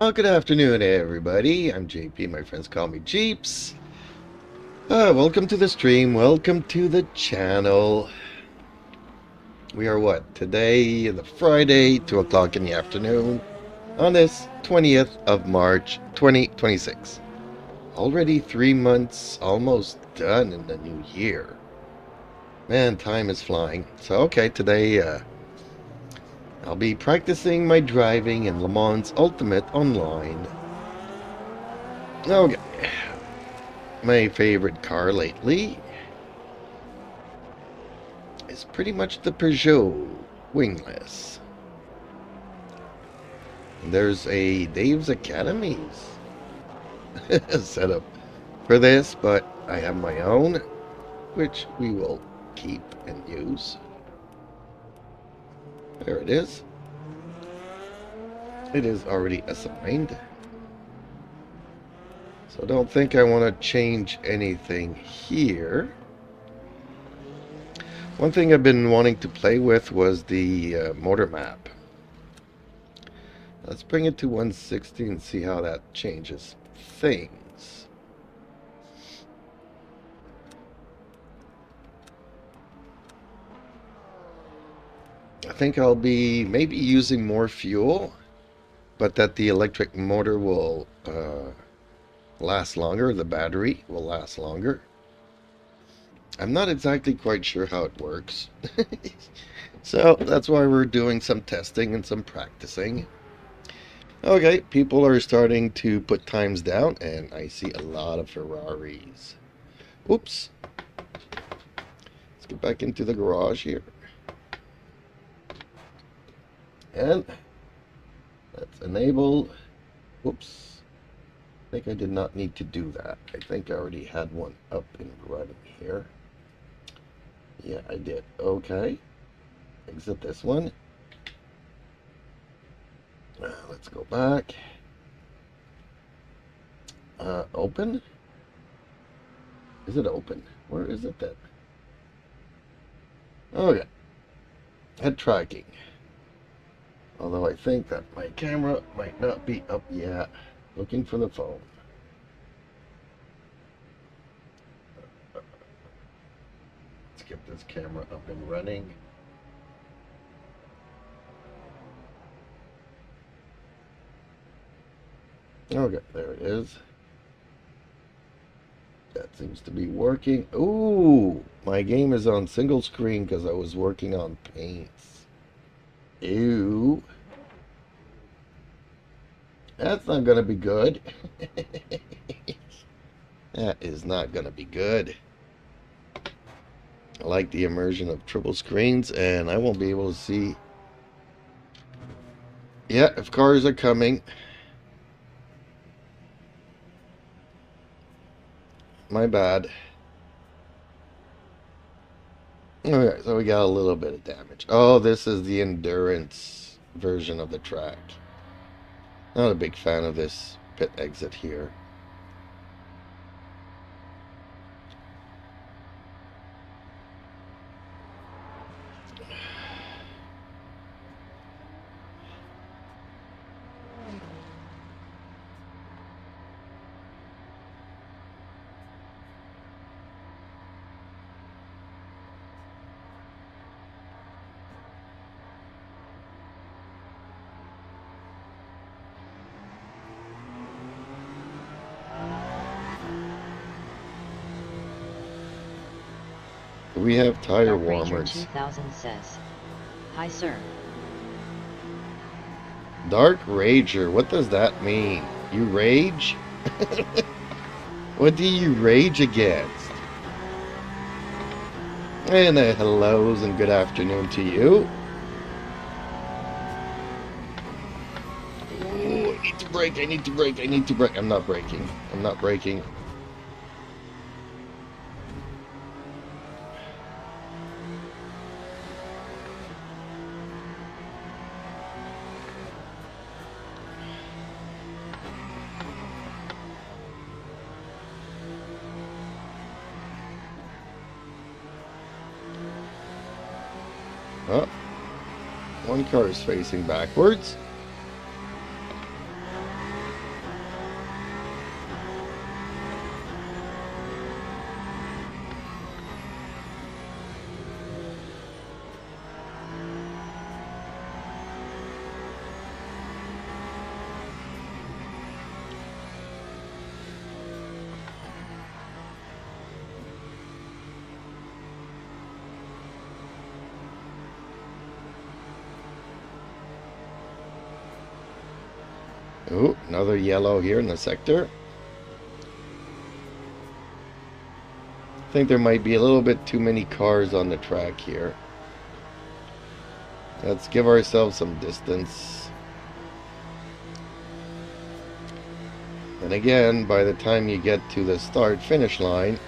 Well, good afternoon, everybody. I'm JP. My friends call me Jeeps. Welcome to the stream. Welcome to the channel. We are what? Today, the Friday, 2 o'clock in the afternoon, on this 20th of March, 2026. Already 3 months almost done in the new year. Man, time is flying. So, okay, today, I'll be practicing my driving in Le Mans Ultimate Online. Okay. My favorite car lately is pretty much the Peugeot wingless. And there's a Dave's Academies set up for this, but I have my own, which we will keep and use. There it is. It is already assigned. So don't think I want to change anything here. One thing I've been wanting to play with was the motor map. Let's bring it to 160 and see how that changes things. I think I'll be maybe using more fuel, but that the electric motor will last longer, the battery will last longer. I'm not exactly quite sure how it works. So that's why we're doing some testing and some practicing. Okay, people are starting to put times down, and I see a lot of Ferraris. Oops. Let's get back into the garage here. And let's enable. Oops. I think I did not need to do that. I think I already had one up and running here. Yeah, I did. Okay. Exit this one. Let's go back. Open? Is it open? Where is it then? Okay. Head tracking. Although I think that my camera might not be up yet. Looking for the phone. Let's get this camera up and running. Okay, there it is. That seems to be working. Ooh, my game is on single screen because I was working on paints. Ew. That's not going to be good. That is not going to be good. I like the immersion of triple screens, and I won't be able to see. Yeah, if cars are coming. My bad. Okay, so we got a little bit of damage. Oh, this is the endurance version of the track. Not a big fan of this pit exit here. We have tire warmers. 2000 says, "Hi sir." Dark Rager, what does that mean? You rage? What do you rage against? And hellos and good afternoon to you. Ooh, I need to brake, I need to brake, I need to brake. I'm not braking. I'm not braking. Oh, one car is facing backwards. Ooh, another yellow here in the sector. I think there might be a little bit too many cars on the track here. Let's give ourselves some distance. And again, by the time you get to the start-finish line,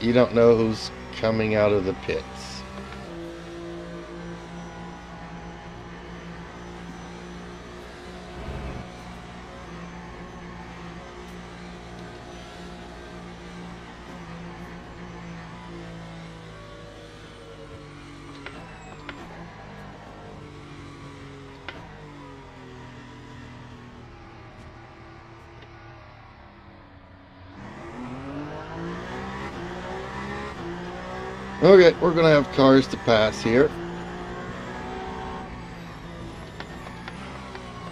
you don't know who's coming out of the pits. Okay, we're gonna have cars to pass here.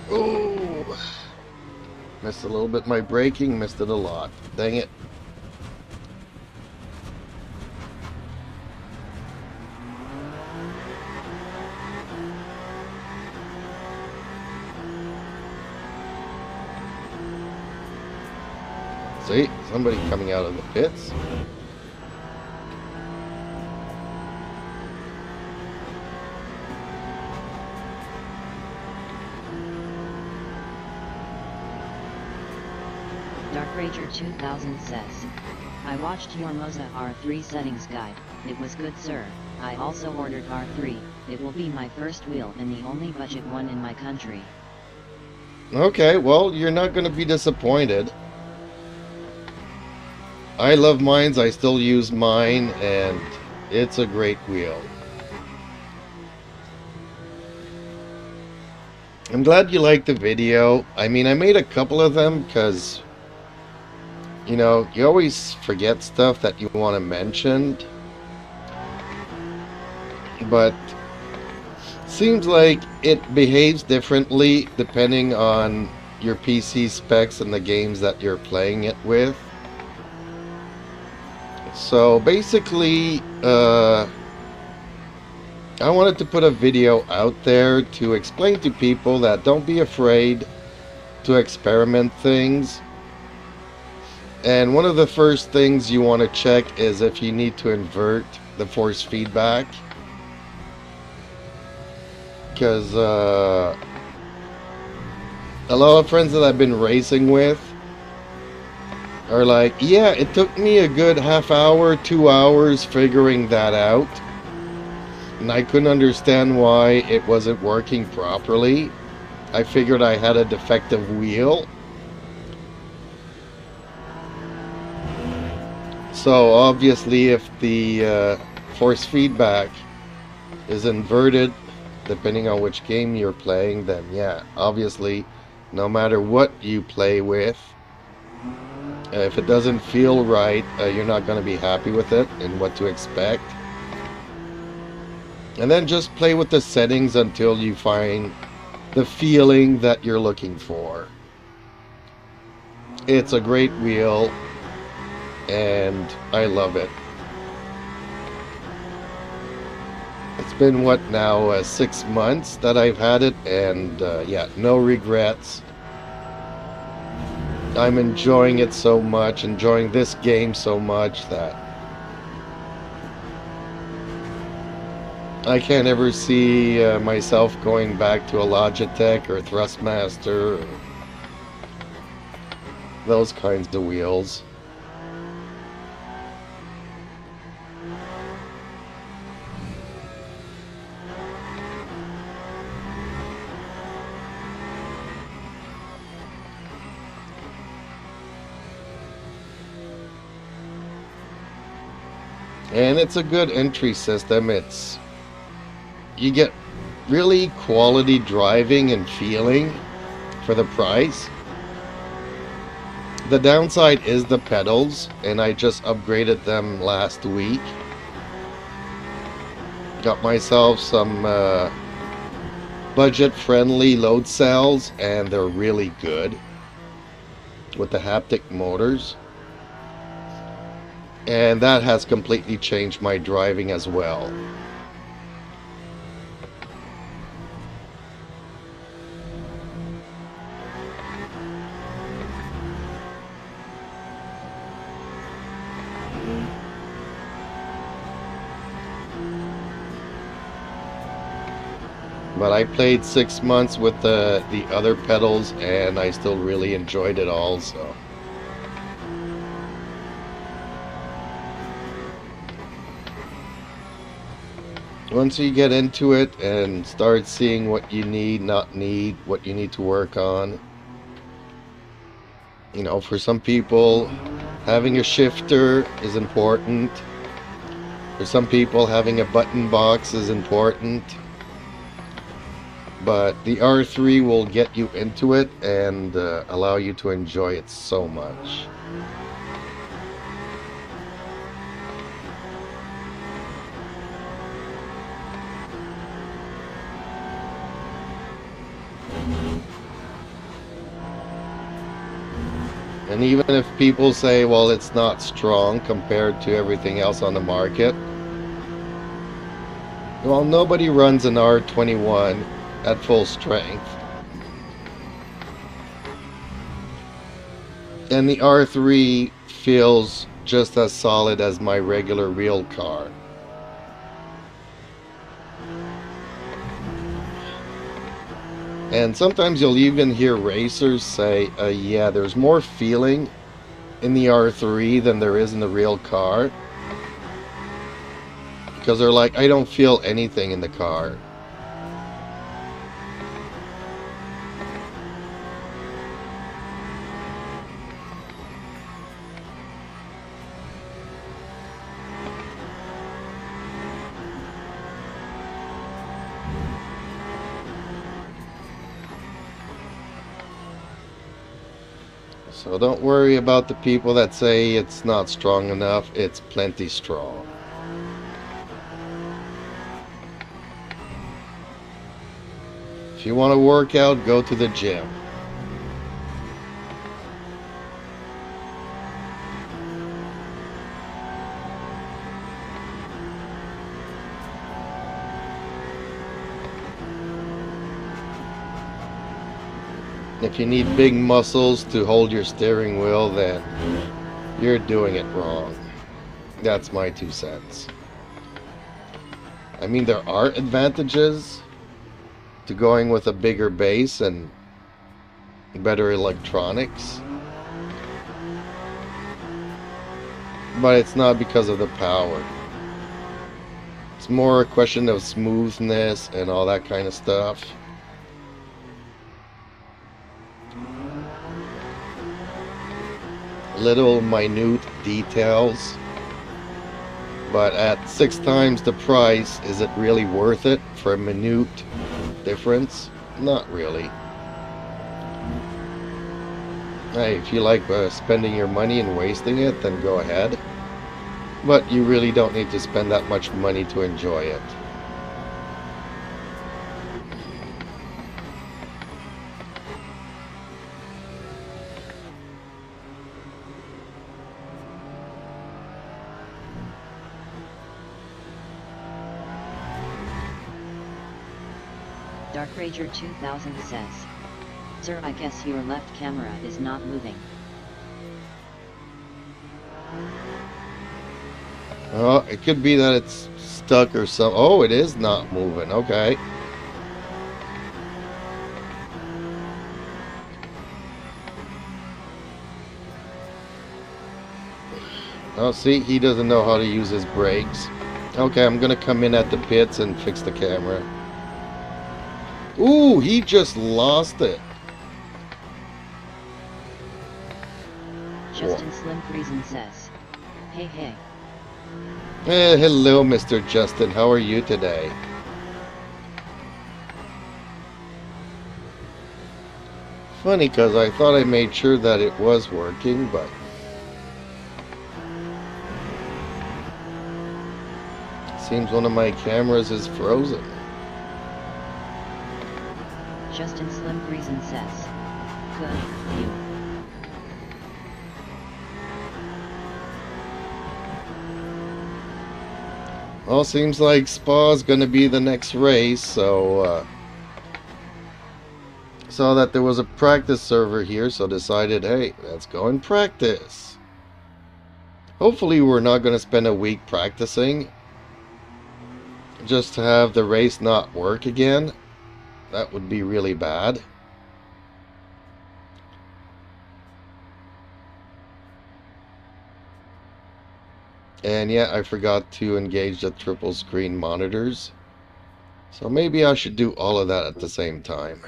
Oh, missed a little bit my braking, missed it a lot. Dang it. See, somebody coming out of the pits. Dark Rager 2000 says, I watched your Moza R3 settings guide, it was good sir. I also ordered R3, it will be my first wheel and the only budget one in my country. Okay, well, you're not going to be disappointed. I love mines, I still use mine, and it's a great wheel. I'm glad you liked the video. I mean, I made a couple of them because, you know, you always forget stuff that you want to mention. But seems like it behaves differently depending on your PC specs and the games that you're playing it with. So basically, I wanted to put a video out there to explain to people that don't be afraid to experiment things. And one of the first things you want to check is if you need to invert the force feedback. Because a lot of friends that I've been racing with are like, yeah, it took me a good half hour, 2 hours figuring that out. And I couldn't understand why it wasn't working properly. I figured I had a defective wheel. So obviously if the force feedback is inverted, depending on which game you're playing, then yeah, obviously, no matter what you play with, if it doesn't feel right, you're not going to be happy with it and what to expect. And then just play with the settings until you find the feeling that you're looking for. It's a great wheel, and I love it. It's been, what now, 6 months that I've had it, and yeah, no regrets. I'm enjoying it so much, enjoying this game so much that I can't ever see myself going back to a Logitech or a Thrustmaster or those kinds of wheels. And it's a good entry system. You get really quality driving and feeling for the price. The downside is the pedals, and I just upgraded them last week. Got myself some budget-friendly load cells, and they're really good with the haptic motors. And that has completely changed my driving as well. But I played 6 months with the other pedals, and I still really enjoyed it all. So once you get into it and start seeing what you need, not need, what you need to work on, you know, for some people, having a shifter is important. For some people, having a button box is important. But the R3 will get you into it and allow you to enjoy it so much. And even if people say, well, it's not strong compared to everything else on the market, well, nobody runs an R21 at full strength. And the R3 feels just as solid as my regular real car. And sometimes you'll even hear racers say, yeah, there's more feeling in the R3 than there is in the real car. Because they're like, I don't feel anything in the car. So don't worry about the people that say it's not strong enough. It's plenty strong. If you want to work out, go to the gym. If you need big muscles to hold your steering wheel, then you're doing it wrong. That's my 2 cents. I mean, there are advantages to going with a bigger base and better electronics, but it's not because of the power. It's more a question of smoothness and all that kind of stuff. Little minute details, but at 6 times the price, is it really worth it for a minute difference? Not really. Hey, if you like spending your money and wasting it, then go ahead, but you really don't need to spend that much money to enjoy it. Dark Rager 2000 says, "Sir, I guess your left camera is not moving." Oh, it could be that it's stuck or something. Oh, it is not moving. Okay. Oh, see, he doesn't know how to use his brakes. Okay, I'm gonna come in at the pits and fix the camera. Ooh, he just lost it. Justin Slim Friesen says, "Hey hey." Hello, Mr. Justin. How are you today? Funny, because I thought I made sure that it was working, but seems one of my cameras is frozen. Justin Slim Friesen says, "Good, you." Well, seems like Spa's gonna be the next race, so saw that there was a practice server here, so decided, hey, let's go and practice. Hopefully we're not gonna spend a week practicing just to have the race not work again. That would be really bad. And yeah, I forgot to engage the triple screen monitors. So maybe I should do all of that at the same time.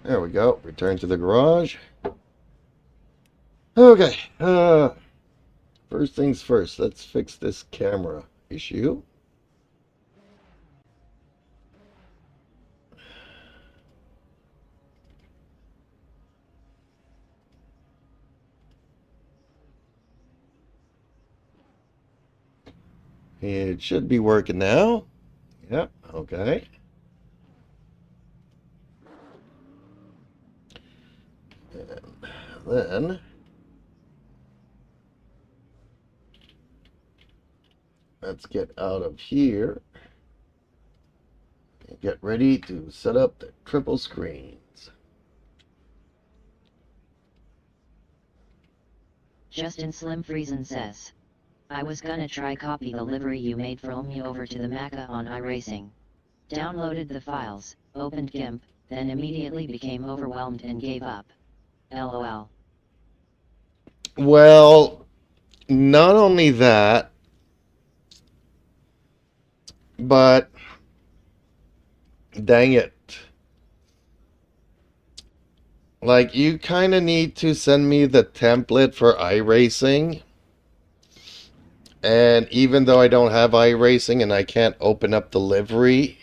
There we go. Return to the garage. Okay. First things first. Let's fix this camera issue. It should be working now. Yep. Okay. And then let's get out of here and get ready to set up the triple screens. Justin Slim Friesen says, I was gonna try copy the livery you made for me over to the Maca on iRacing. Downloaded the files, opened GIMP, then immediately became overwhelmed and gave up. LOL. Well, not only that, but dang it. Like, you kind of need to send me the template for iRacing. And even though I don't have iRacing and I can't open up the livery,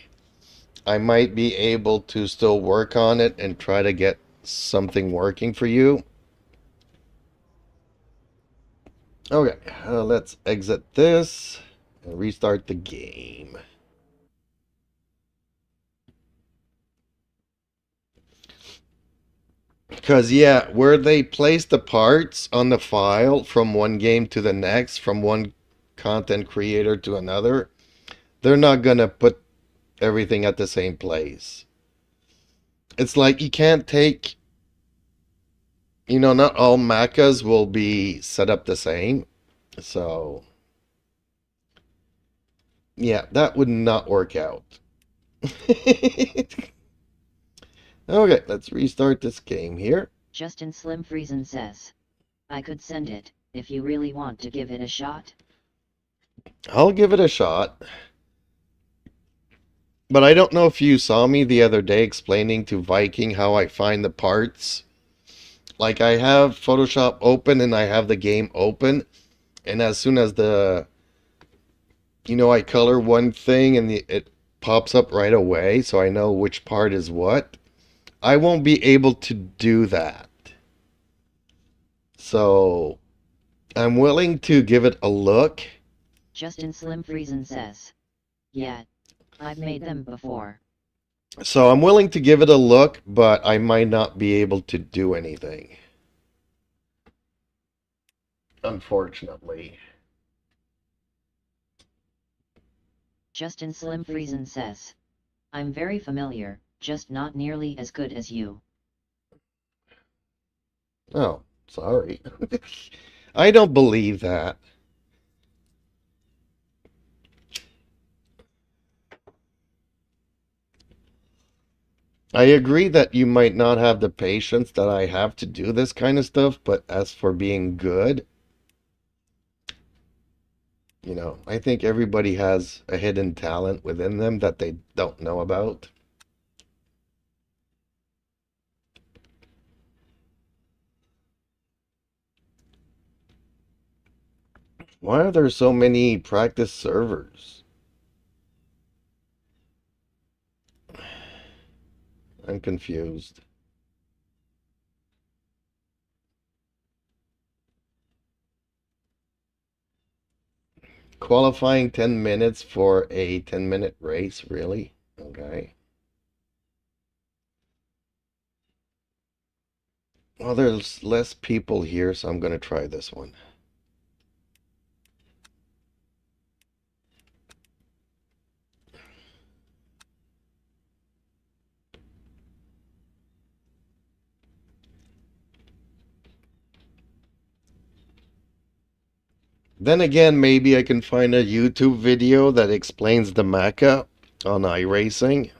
I might be able to still work on it and try to get something working for you. Okay, let's exit this and restart the game. Because, yeah, where they place the parts on the file from one game to the next, from one content creator to another, they're not going to put everything at the same place. It's like you can't take, not all Macas will be set up the same. So, yeah, that would not work out. Okay, let's restart this game here. Justin Slim Friesen says, I could send it, if you really want to give it a shot. I'll give it a shot. But I don't know if you saw me the other day explaining to Viking how I find the parts. Like, I have Photoshop open and I have the game open. And as soon as I color one thing and it pops up right away, so I know which part is what. I won't be able to do that. So, I'm willing to give it a look. Justin Slim Friesen says, yeah, I've made them before. So, I'm willing to give it a look, but I might not be able to do anything. Unfortunately. Justin Slim Friesen says, I'm very familiar, just not nearly as good as you. Oh, sorry. I don't believe that. I agree that you might not have the patience that I have to do this kind of stuff, but as for being good, I think everybody has a hidden talent within them that they don't know about. Why are there so many practice servers? I'm confused. Qualifying 10 minutes for a 10-minute race, really? Okay. Well, there's less people here, so I'm going to try this one. Then again, maybe I can find a YouTube video that explains the mecha on iRacing.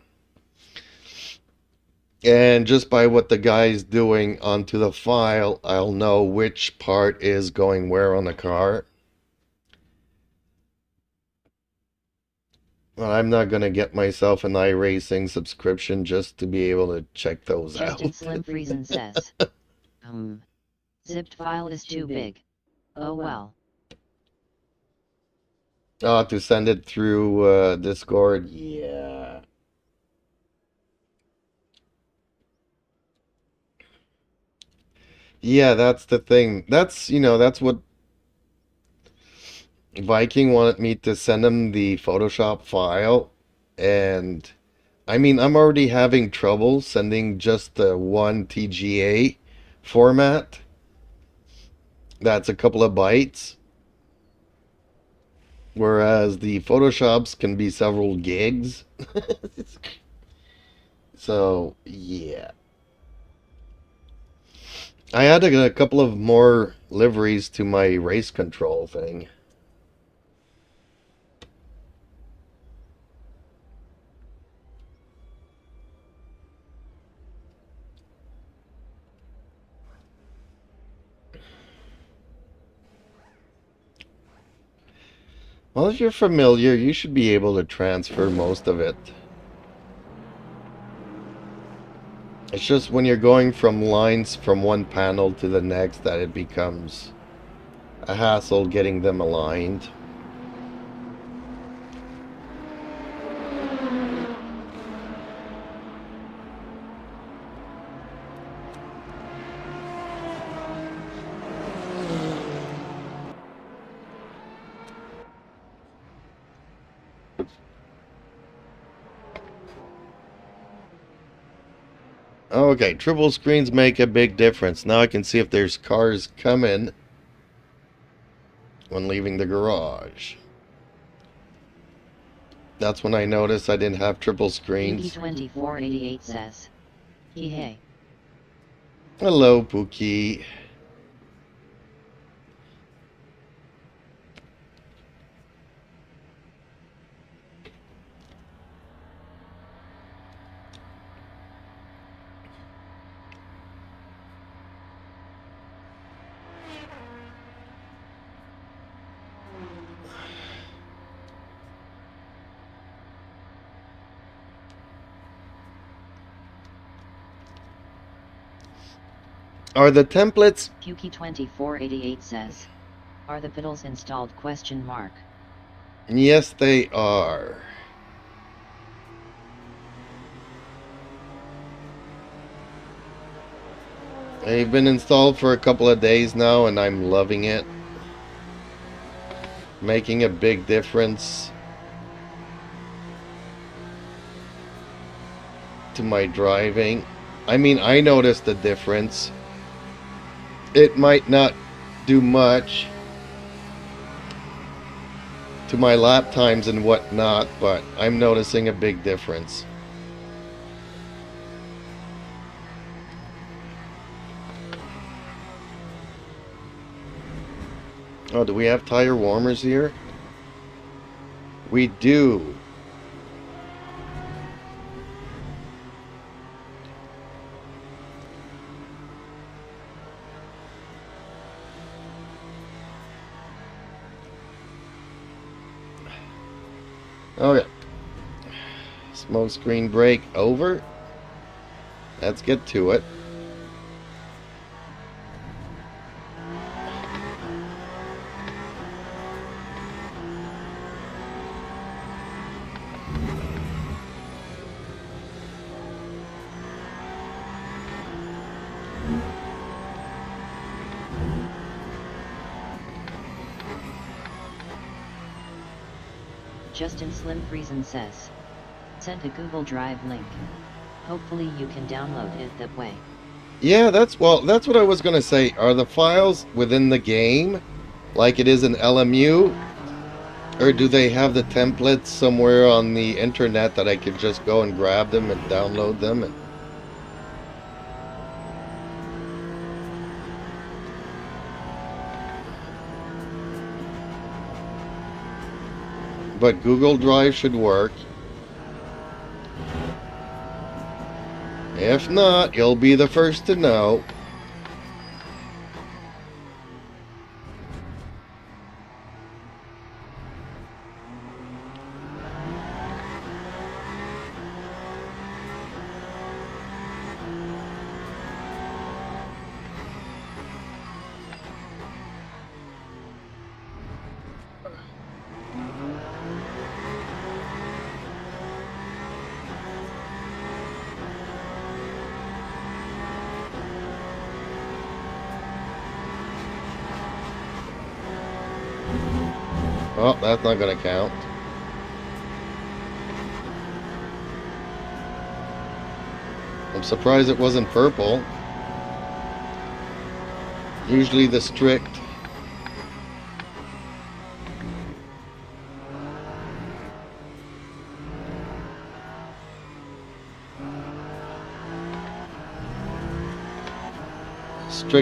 And just by what the guy's doing onto the file, I'll know which part is going where on the car. Well, I'm not going to get myself an iRacing subscription just to be able to check those Justin out. Slim Friesen says, zipped file is too big. Oh well. Oh, to send it through Discord? Yeah. Yeah, that's the thing. That's what Viking wanted me to send him the Photoshop file. And I mean, I'm already having trouble sending just the one TGA format. That's a couple of bytes. Whereas the Photoshops can be several gigs. So, yeah. I added a couple of more liveries to my race control thing. Well, if you're familiar, you should be able to transfer most of it. It's just when you're going from lines from one panel to the next that it becomes a hassle getting them aligned. Okay, triple screens make a big difference. Now I can see if there's cars coming when leaving the garage. That's when I noticed I didn't have triple screens. PB2488 says, hey. Hello, Pookie. Are the templates... Puki2488 says, are the pedals installed ? Yes, they are. They've been installed for a couple of days now and I'm loving it. Making a big difference to my driving. I mean, I noticed the difference. It might not do much to my lap times and whatnot, but I'm noticing a big difference. Oh, do we have tire warmers here? We do. Okay. Smoke screen break over. Let's get to it. Justin Slim Friesen says, send a Google Drive link. Hopefully you can download it that way. Yeah, that's what I was gonna say. Are the files within the game, like it is in LMU, or do they have the templates somewhere on the internet that I could just go and grab them and download them? And but Google Drive should work. If not, you'll be the first to know. Oh, that's not going to count. I'm surprised it wasn't purple. Usually the strict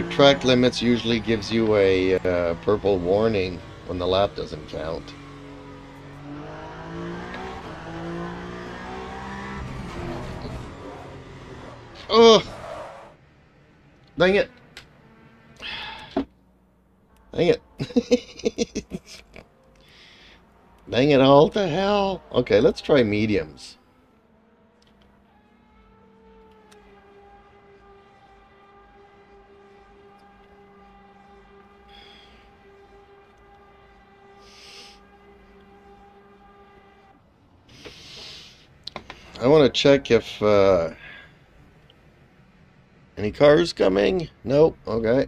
track limits usually gives you a purple warning when the lap doesn't count. Oh! Dang it! Dang it! Dang it all to hell! Okay, let's try mediums. I want to check if any cars coming? Nope. Okay.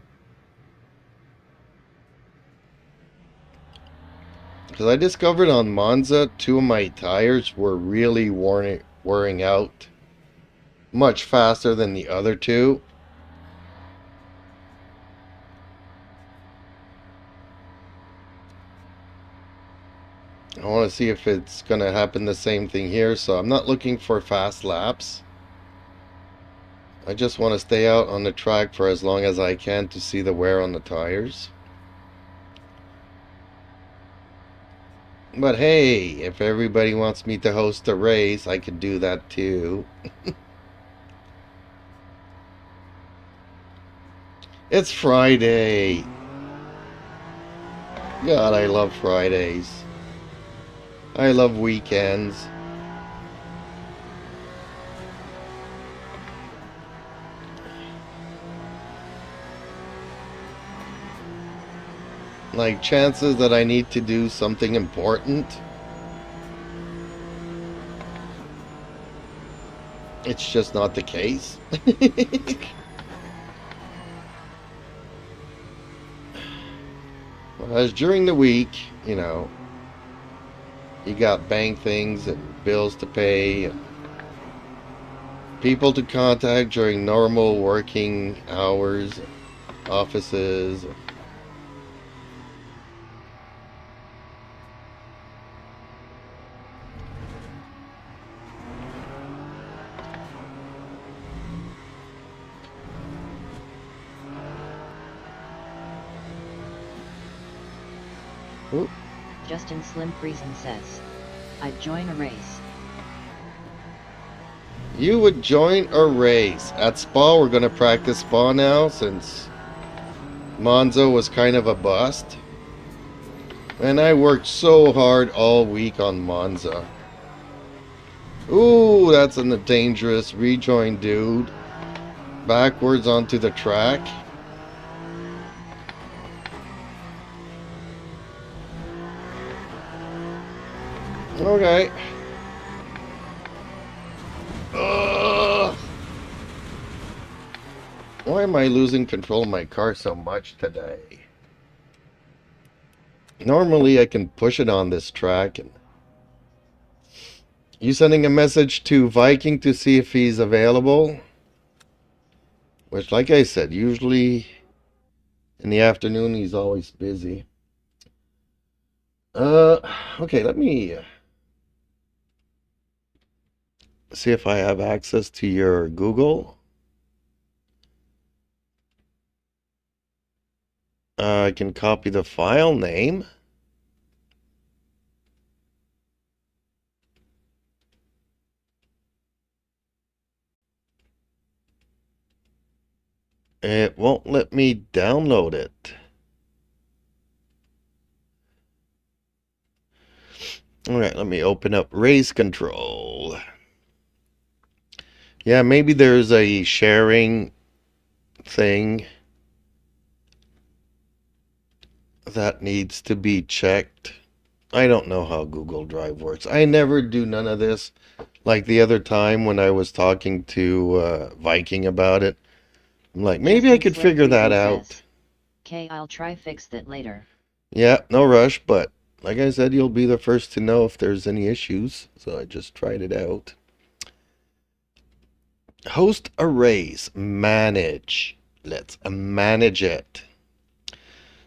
Because I discovered on Monza, 2 of my tires were really wearing out much faster than the other 2. I want to see if it's going to happen the same thing here, so I'm not looking for fast laps. I just want to stay out on the track for as long as I can to see the wear on the tires. But hey, if everybody wants me to host a race, I could do that too. It's Friday. God, I love Fridays. I love weekends. Like chances that I need to do something important. It's just not the case. Whereas during the week, you know, you got bank things and bills to pay and people to contact during normal working hours, offices. Ooh. Justin Slim Friesen says, I'd join a race. You would join a race. At Spa, we're going to practice Spa now since Monza was kind of a bust. And I worked so hard all week on Monza. Ooh, that's a dangerous rejoin, dude. Backwards onto the track. Okay. Why am I losing control of my car so much today? Normally I can push it on this track. And you sending a message to Viking to see if he's available? Which, like I said, usually in the afternoon he's always busy. Okay, let me see if I have access to your Google. I can copy the file name. It won't let me download it. All right, let me open up race control. Yeah, maybe there's a sharing thing that needs to be checked. I don't know how Google Drive works. I never do none of this. Like the other time when I was talking to Viking about it, I'm like, maybe I could figure that out. Okay, I'll try fix that later. Yeah, no rush, but like I said, you'll be the first to know if there's any issues. So I just tried it out. Host arrays, manage. Let's manage it.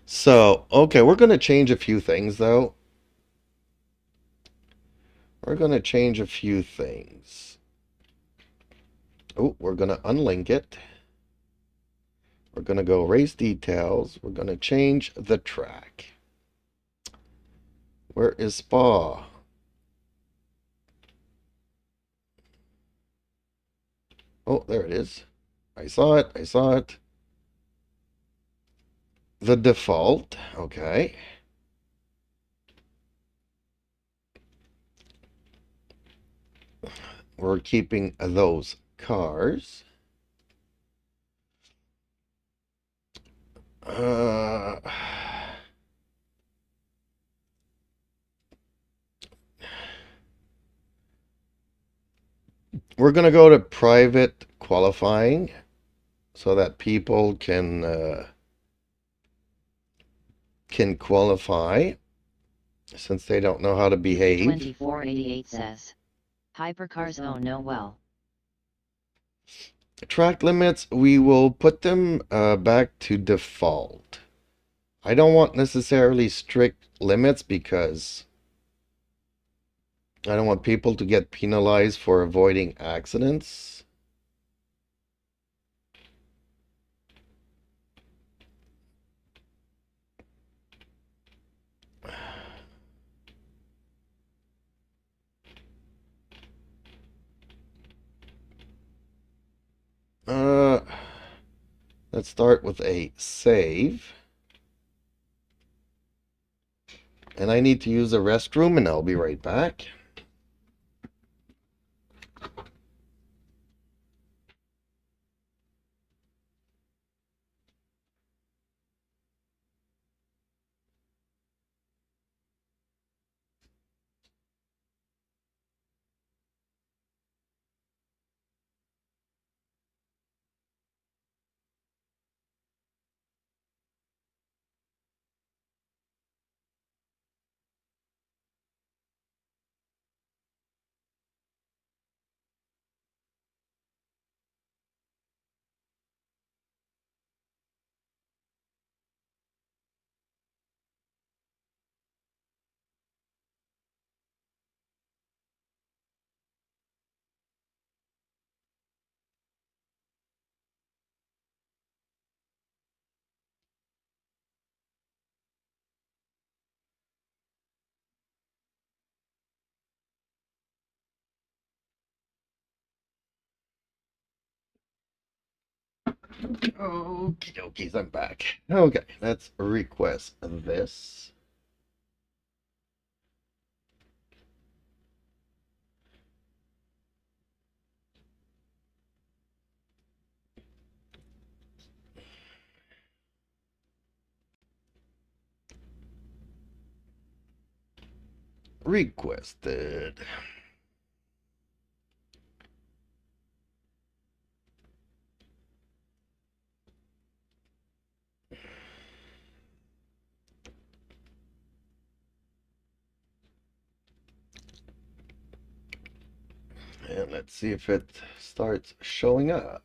So, okay, we're going to change a few things though. We're going to change a few things. Oh, we're going to unlink it. We're going to go race details. We're going to change the track. Where is Spa? Oh, there it is. I saw it. I saw it. The default. Okay. We're keeping those cars. Uh, we're going to go to private qualifying so that people can qualify since they don't know how to behave. 2488 says. Hypercars oh no well. Track limits, we will put them back to default. I don't want necessarily strict limits because I don't want people to get penalized for avoiding accidents. Let's start with a save. And I need to use a restroom and I'll be right back. Okie dokies, I'm back. Okay, let's request this. Requested. And let's see if it starts showing up.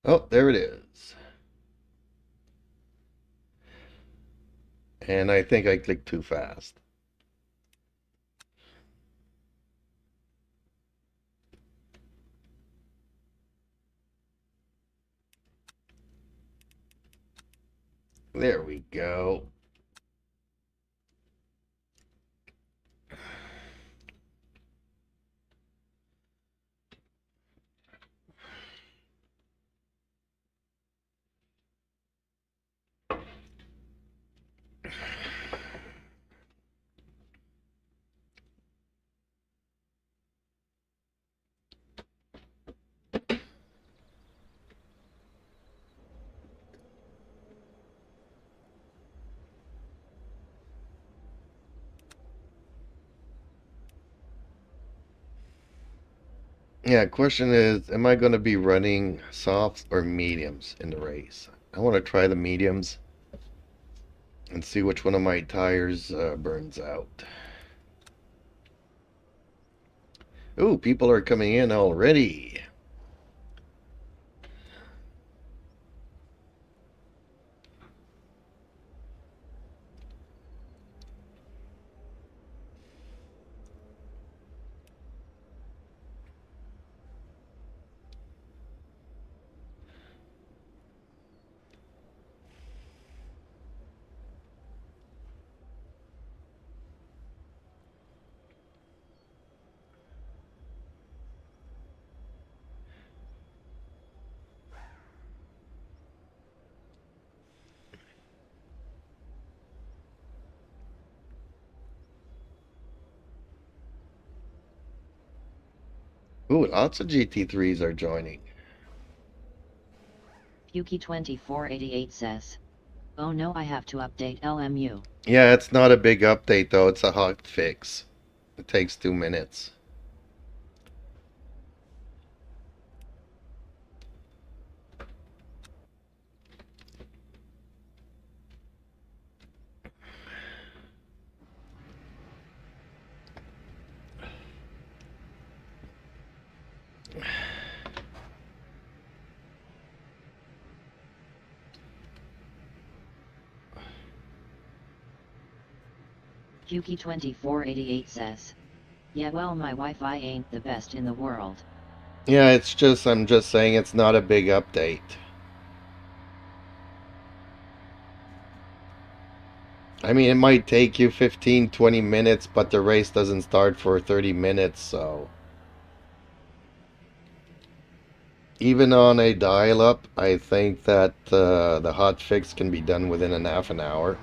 Oh, there it is. And I think I clicked too fast. There we go. Yeah, question is, am I going to be running softs or mediums in the race? I want to try the mediums and see which one of my tires burns out. Ooh, people are coming in already. Ooh, lots of GT3s are joining. Yuki2488 says, "Oh no, I have to update LMU." Yeah, it's not a big update though. It's a hot fix. It takes 2 minutes. Yuki2488 says, "Yeah, well, my Wi-Fi ain't the best in the world." Yeah, it's just, I'm just saying it's not a big update. I mean, it might take you 15, 20 minutes, but the race doesn't start for 30 minutes, so. Even on a dial-up, I think that the hot fix can be done within a half an hour.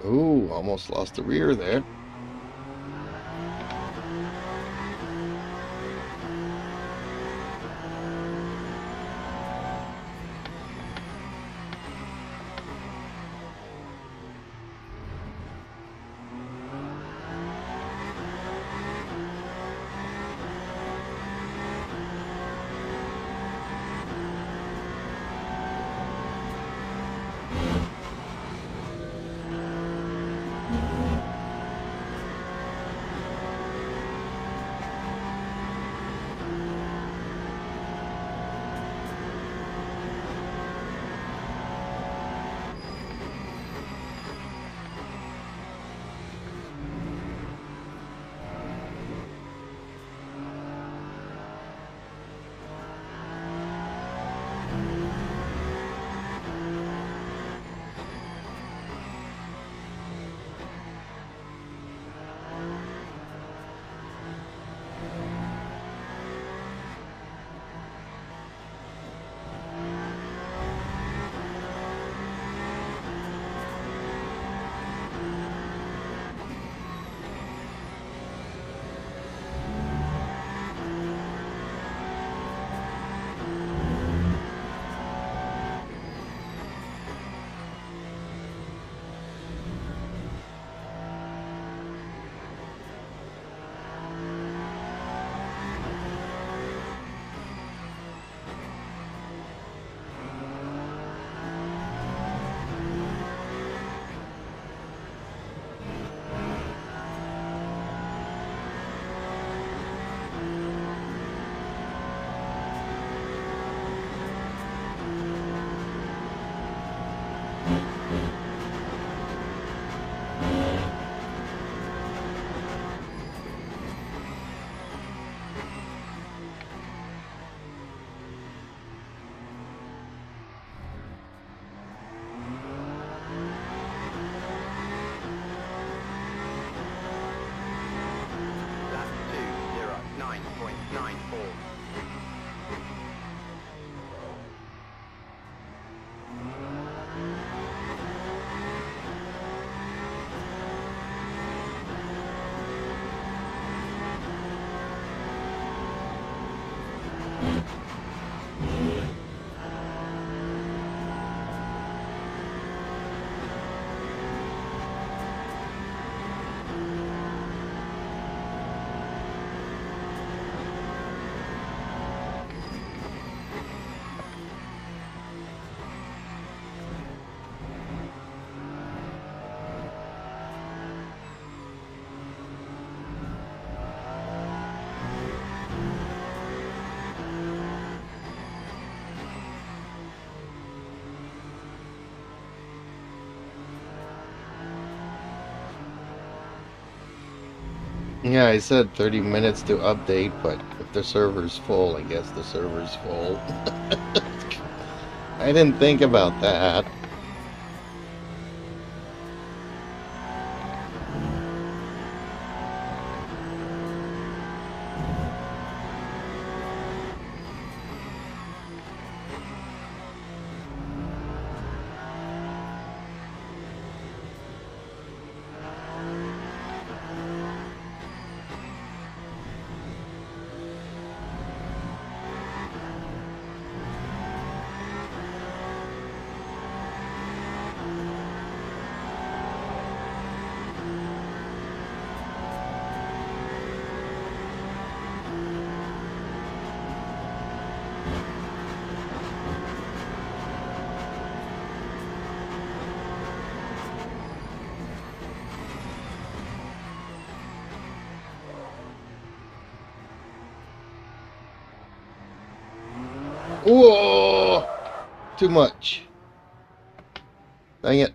Ooh, almost lost the rear there. Yeah, I said 30 minutes to update, but if the server's full, I guess the server's full. I didn't think about that. Whoa! Too much. Dang it.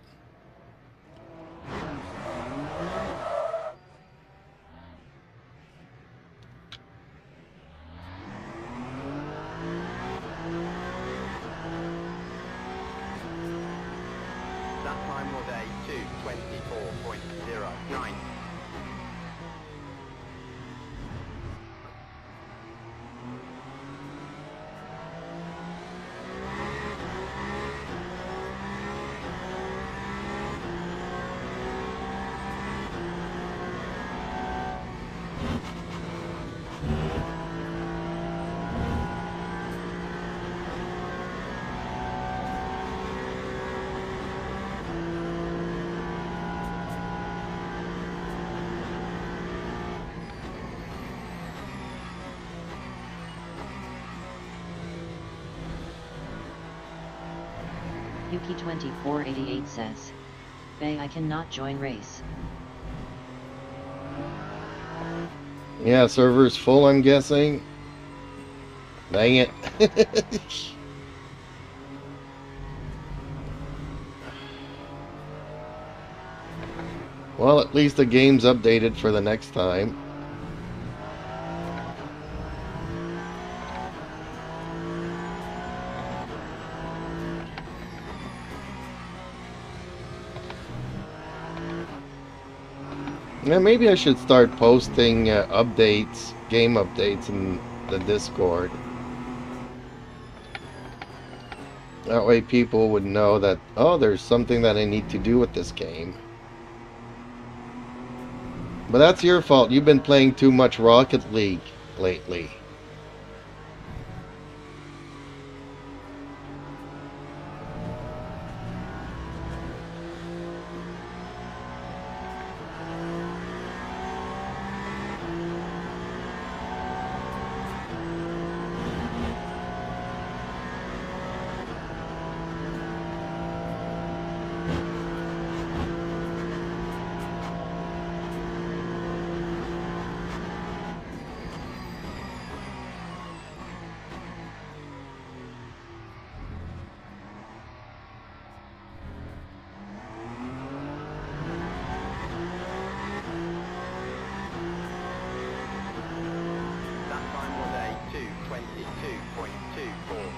That time was a 2:24.09. Yuki2488 says, Bay, I cannot join race. Yeah, server's full, I'm guessing. Dang it. Well, at least the game's updated for the next time. Yeah, maybe I should start posting updates, game updates in the Discord. That way people would know that, oh, there's something that I need to do with this game. But that's your fault. You've been playing too much Rocket League lately. That time was a 2:22.24.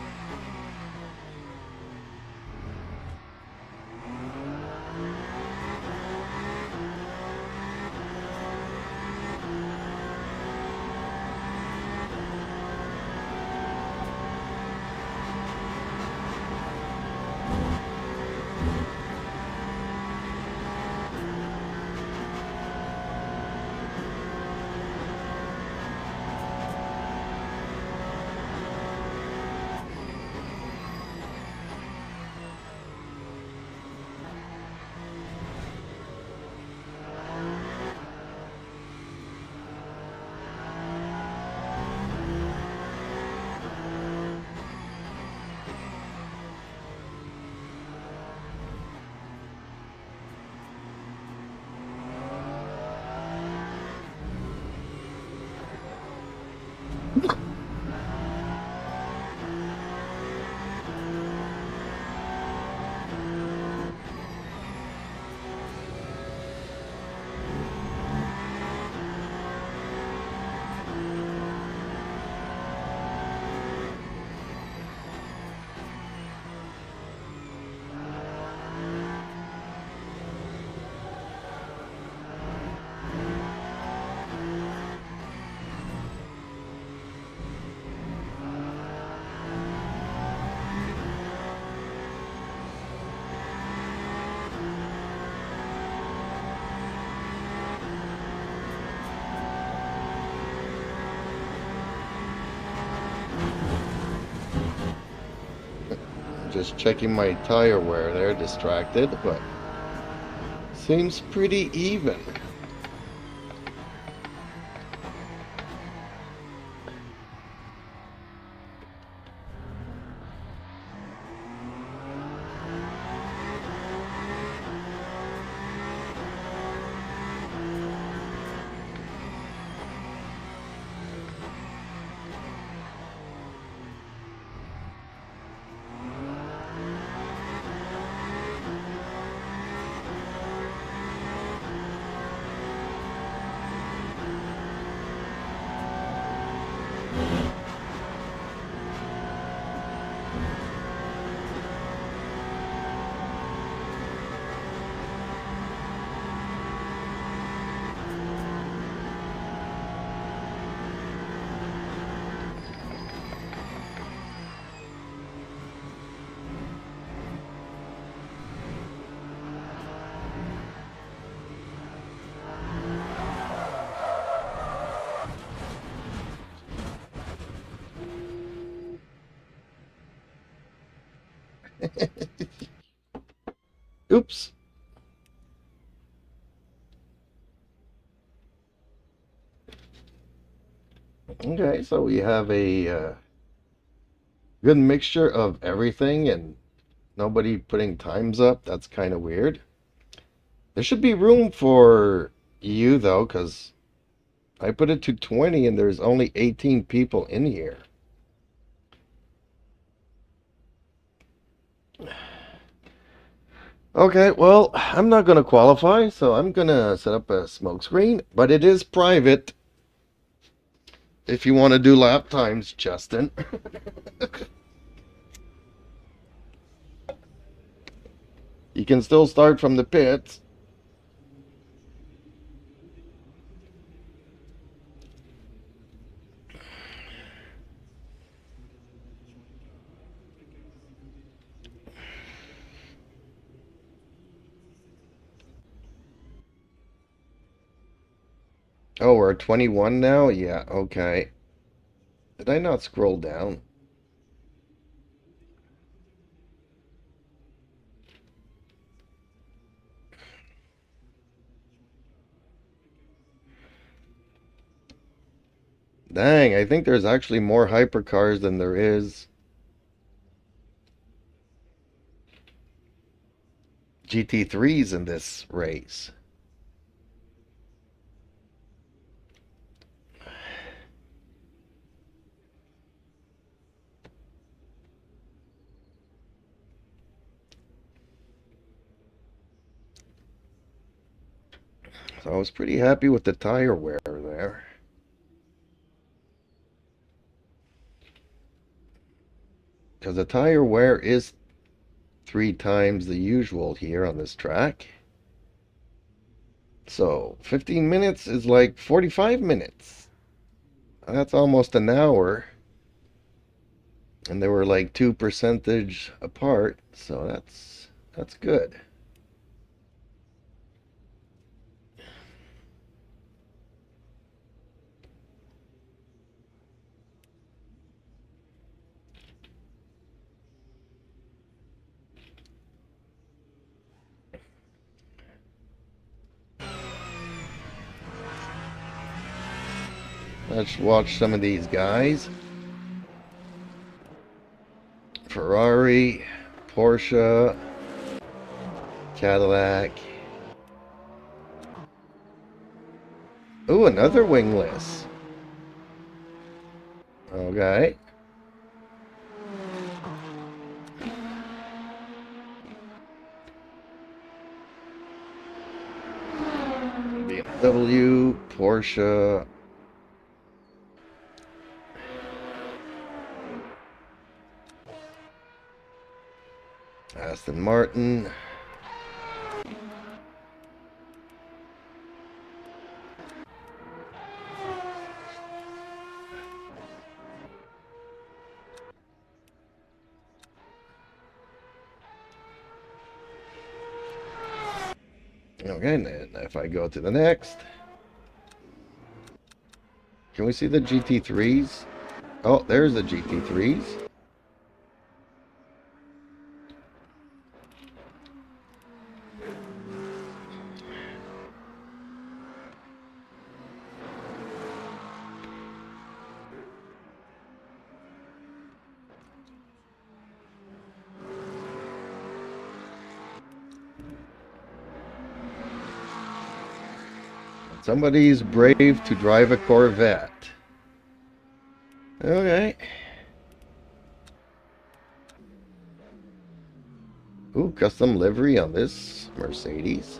Just checking my tire wear there, distracted, but seems pretty even. Oops. Okay, so we have a good mixture of everything, and Nobody putting times up. That's kind of weird. There should be room for you, though, because I put it to 20 and there's only 18 people in here. Okay, well, I'm not going to qualify, so I'm going to set up a smoke screen, but it is private. If you want to do lap times, Justin. You can still start from the pits. Oh, we're at 21 now? Yeah, okay. Did I not scroll down? Dang, I think there's actually more hypercars than there is GT3s in this race. So I was pretty happy with the tire wear there. Because the tire wear is 3 times the usual here on this track. So 15 minutes is like 45 minutes. That's almost an hour. And they were like 2% apart, so that's good. Let's watch some of these guys. Ferrari, Porsche, Cadillac. Ooh, another wingless. Okay. BMW, Porsche. Aston Martin. Okay, and then if I go to the next, can we see the GT3s? Oh, there's the GT3s. Somebody's brave to drive a Corvette. Okay. Ooh, custom livery on this Mercedes.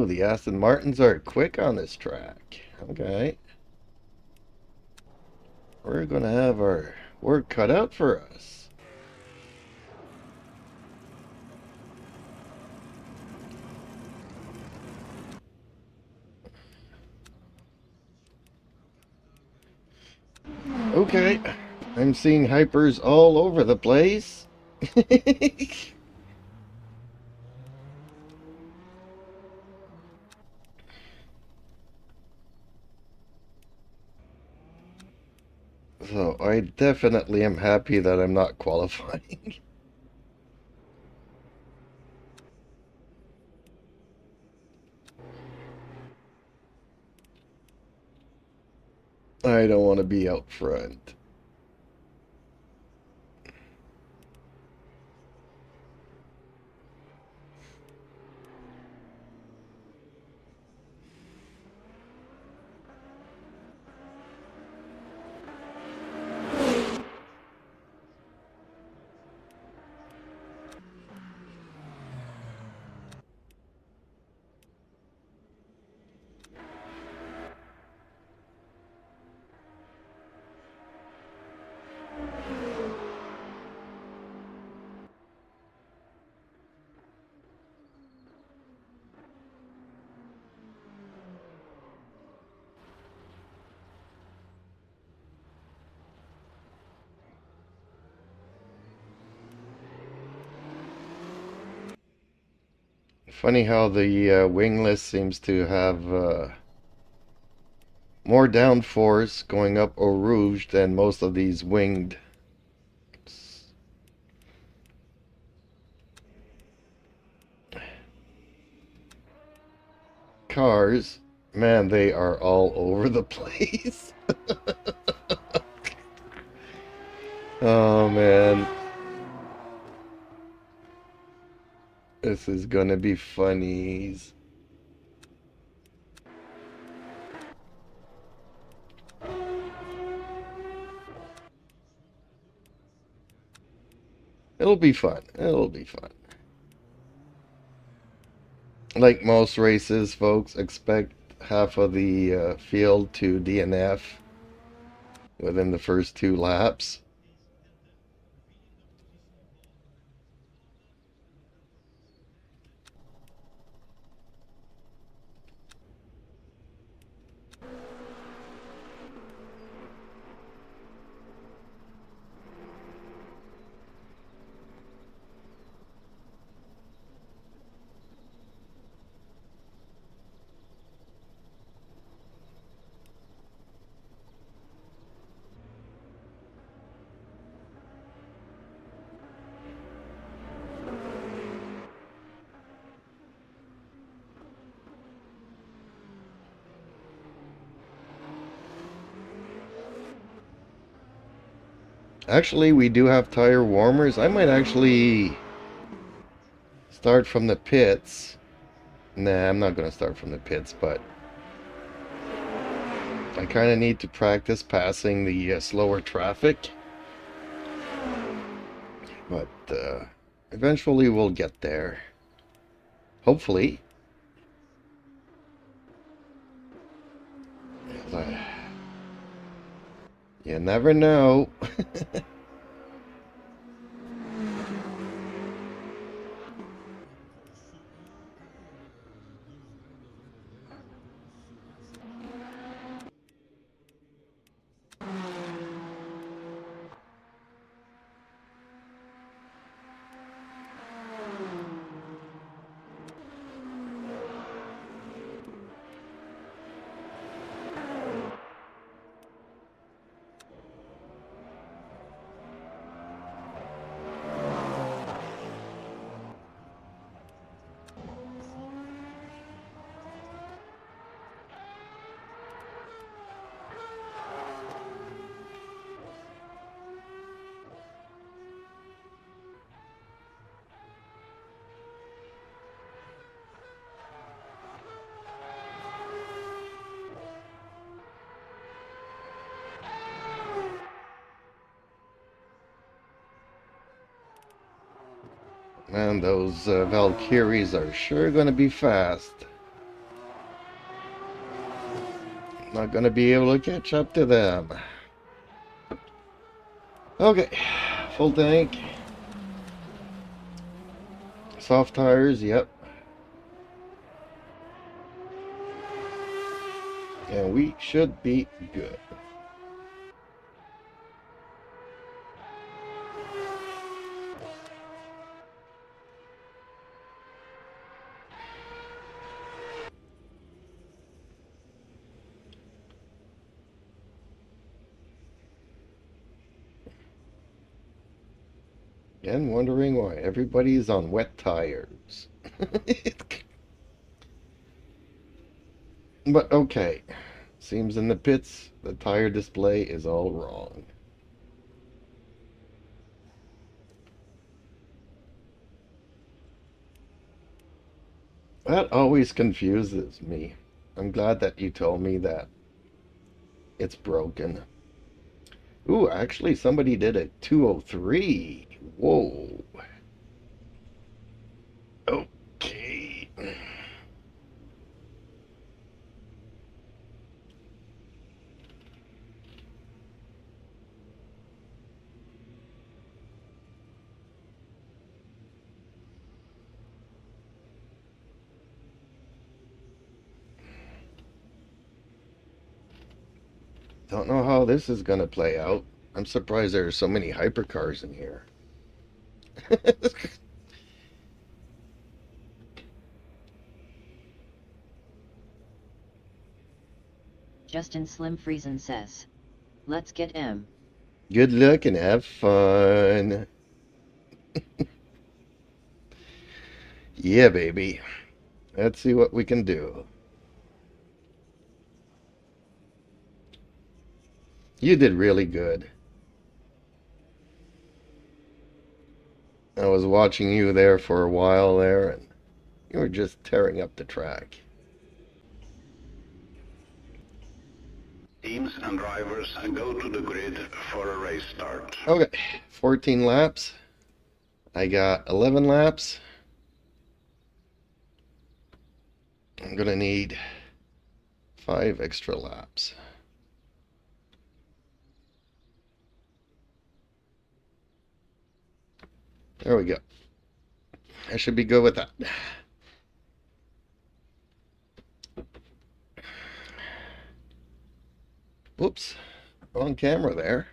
Ooh, the Aston Martins are quick on this track. Okay. We're gonna have our work cut out for us. Okay. I'm seeing hypers all over the place. So I definitely am happy that I'm not qualifying. I don't want to be out front. Funny how the wingless seems to have more downforce going up Eau Rouge than most of these winged cars. Man, they are all over the place. Oh man, this is gonna be funny. It'll be fun. It'll be fun. Like most races, folks, expect half of the field to DNF within the first 2 laps. Actually, we do have tire warmers. I might actually start from the pits. Nah, I'm not going to start from the pits, but I kind of need to practice passing the slower traffic. But eventually we'll get there. Hopefully. You never know. Man, those Valkyries are sure gonna be fast. Not gonna be able to catch up to them. Okay, full tank. Soft tires, yep. And we should be good. And wondering why everybody's on wet tires. But okay. Seems in the pits, the tire display is all wrong. That always confuses me. I'm glad that you told me that it's broken. Ooh, actually somebody did a 203. Whoa. Okay. Don't know how this is gonna play out. I'm surprised there are so many hypercars in here. Justin Slim Friesen says, let's get M. Good luck and have fun. Yeah, baby. Let's see what we can do. You did really good. I was watching you there for a while there, and you were just tearing up the track. Teams and drivers go to the grid for a race start. Okay, 14 laps. I got 11 laps. I'm gonna need 5 extra laps. There we go. I should be good with that. Whoops, wrong camera there.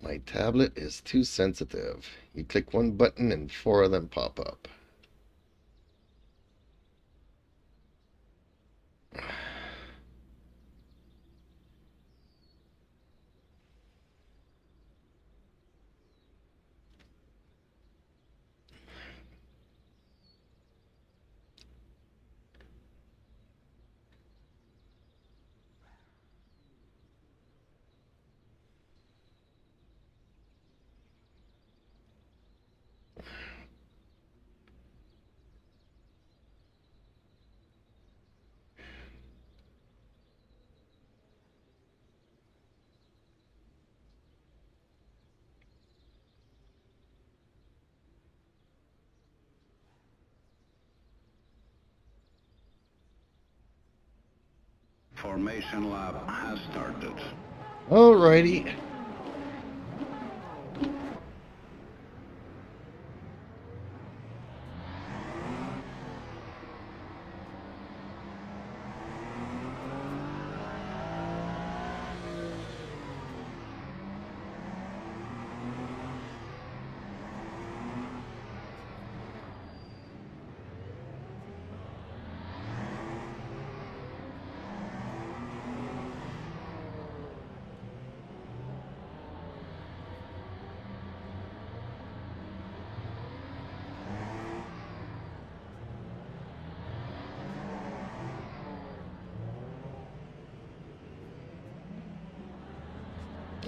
My tablet is too sensitive. You click one button and 4 of them pop up. Formation lap has started. Alrighty.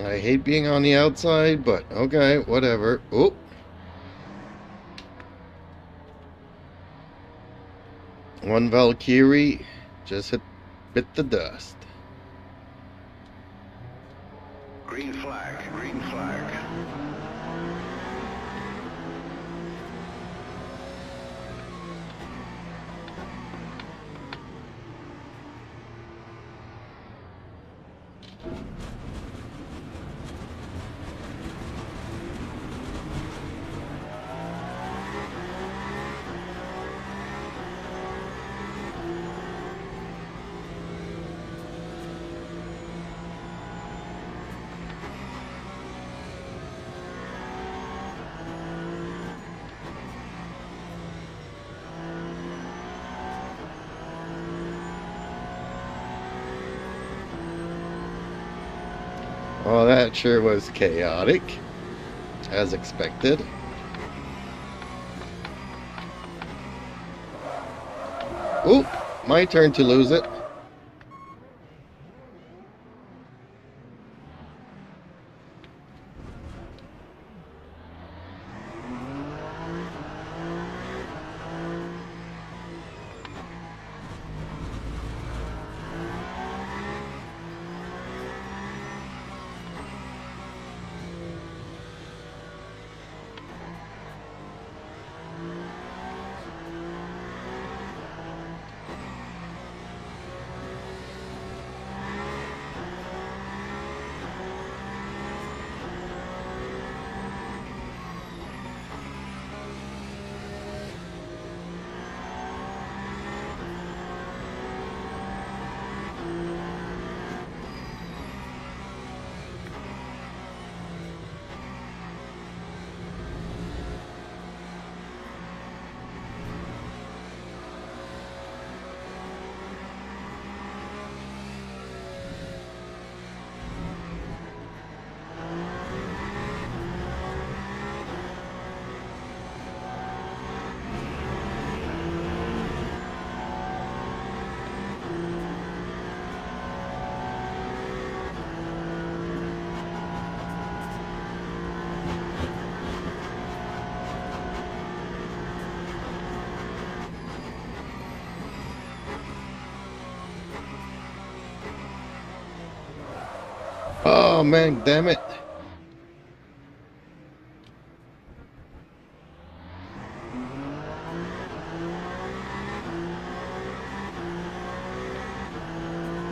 I hate being on the outside, but okay, whatever. Oh. One Valkyrie just bit the dust. Green flag, green flag. Oh, that sure was chaotic, as expected. Oop, my turn to lose it. Oh man, damn it.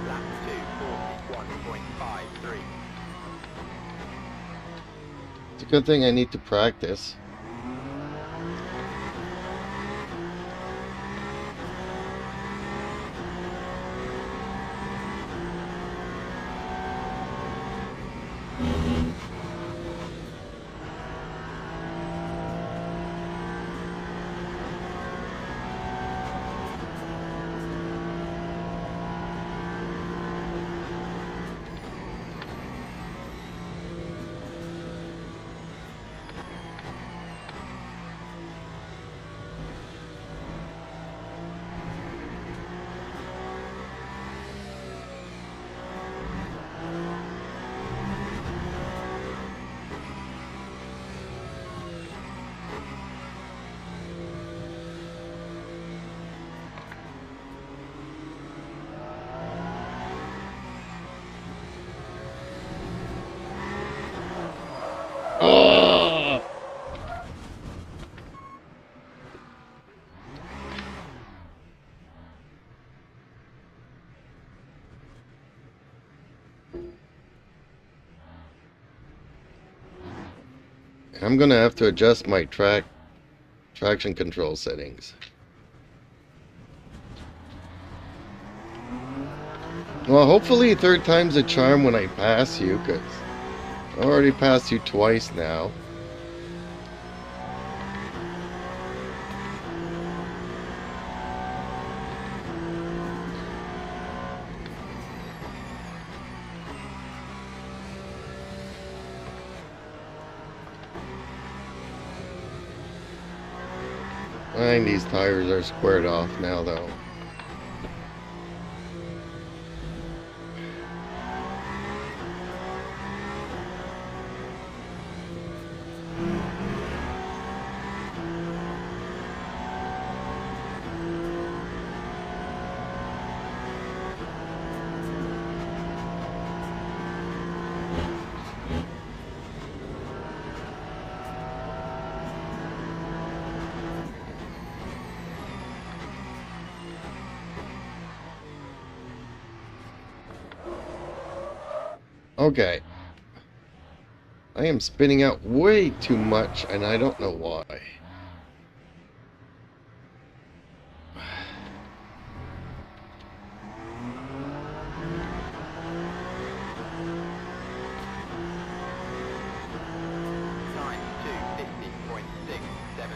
Lap 2, 41.53. It's a good thing I need to practice. Oh! I'm gonna have to adjust my traction control settings. Well, hopefully third time's a charm when I pass you, because I already passed you twice now. And these tires are squared off now, though. Okay. I am spinning out way too much, and I don't know why. Time 2:50.67.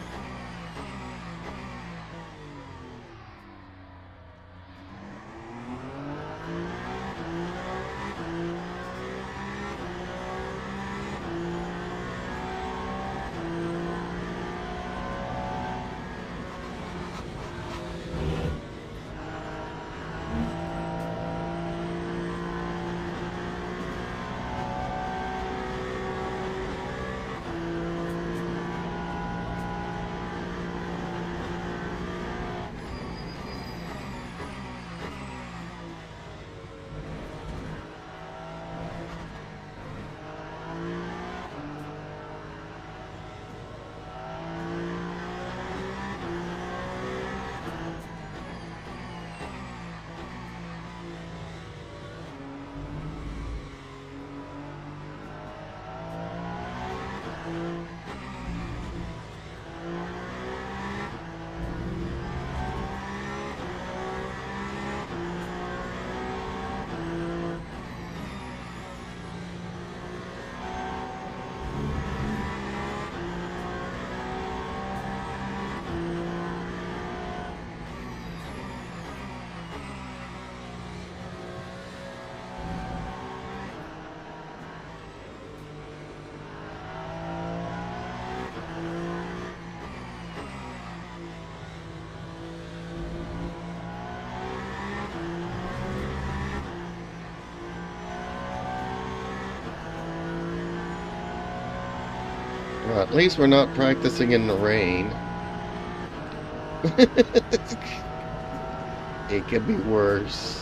Well, at least we're not practicing in the rain. It could be worse.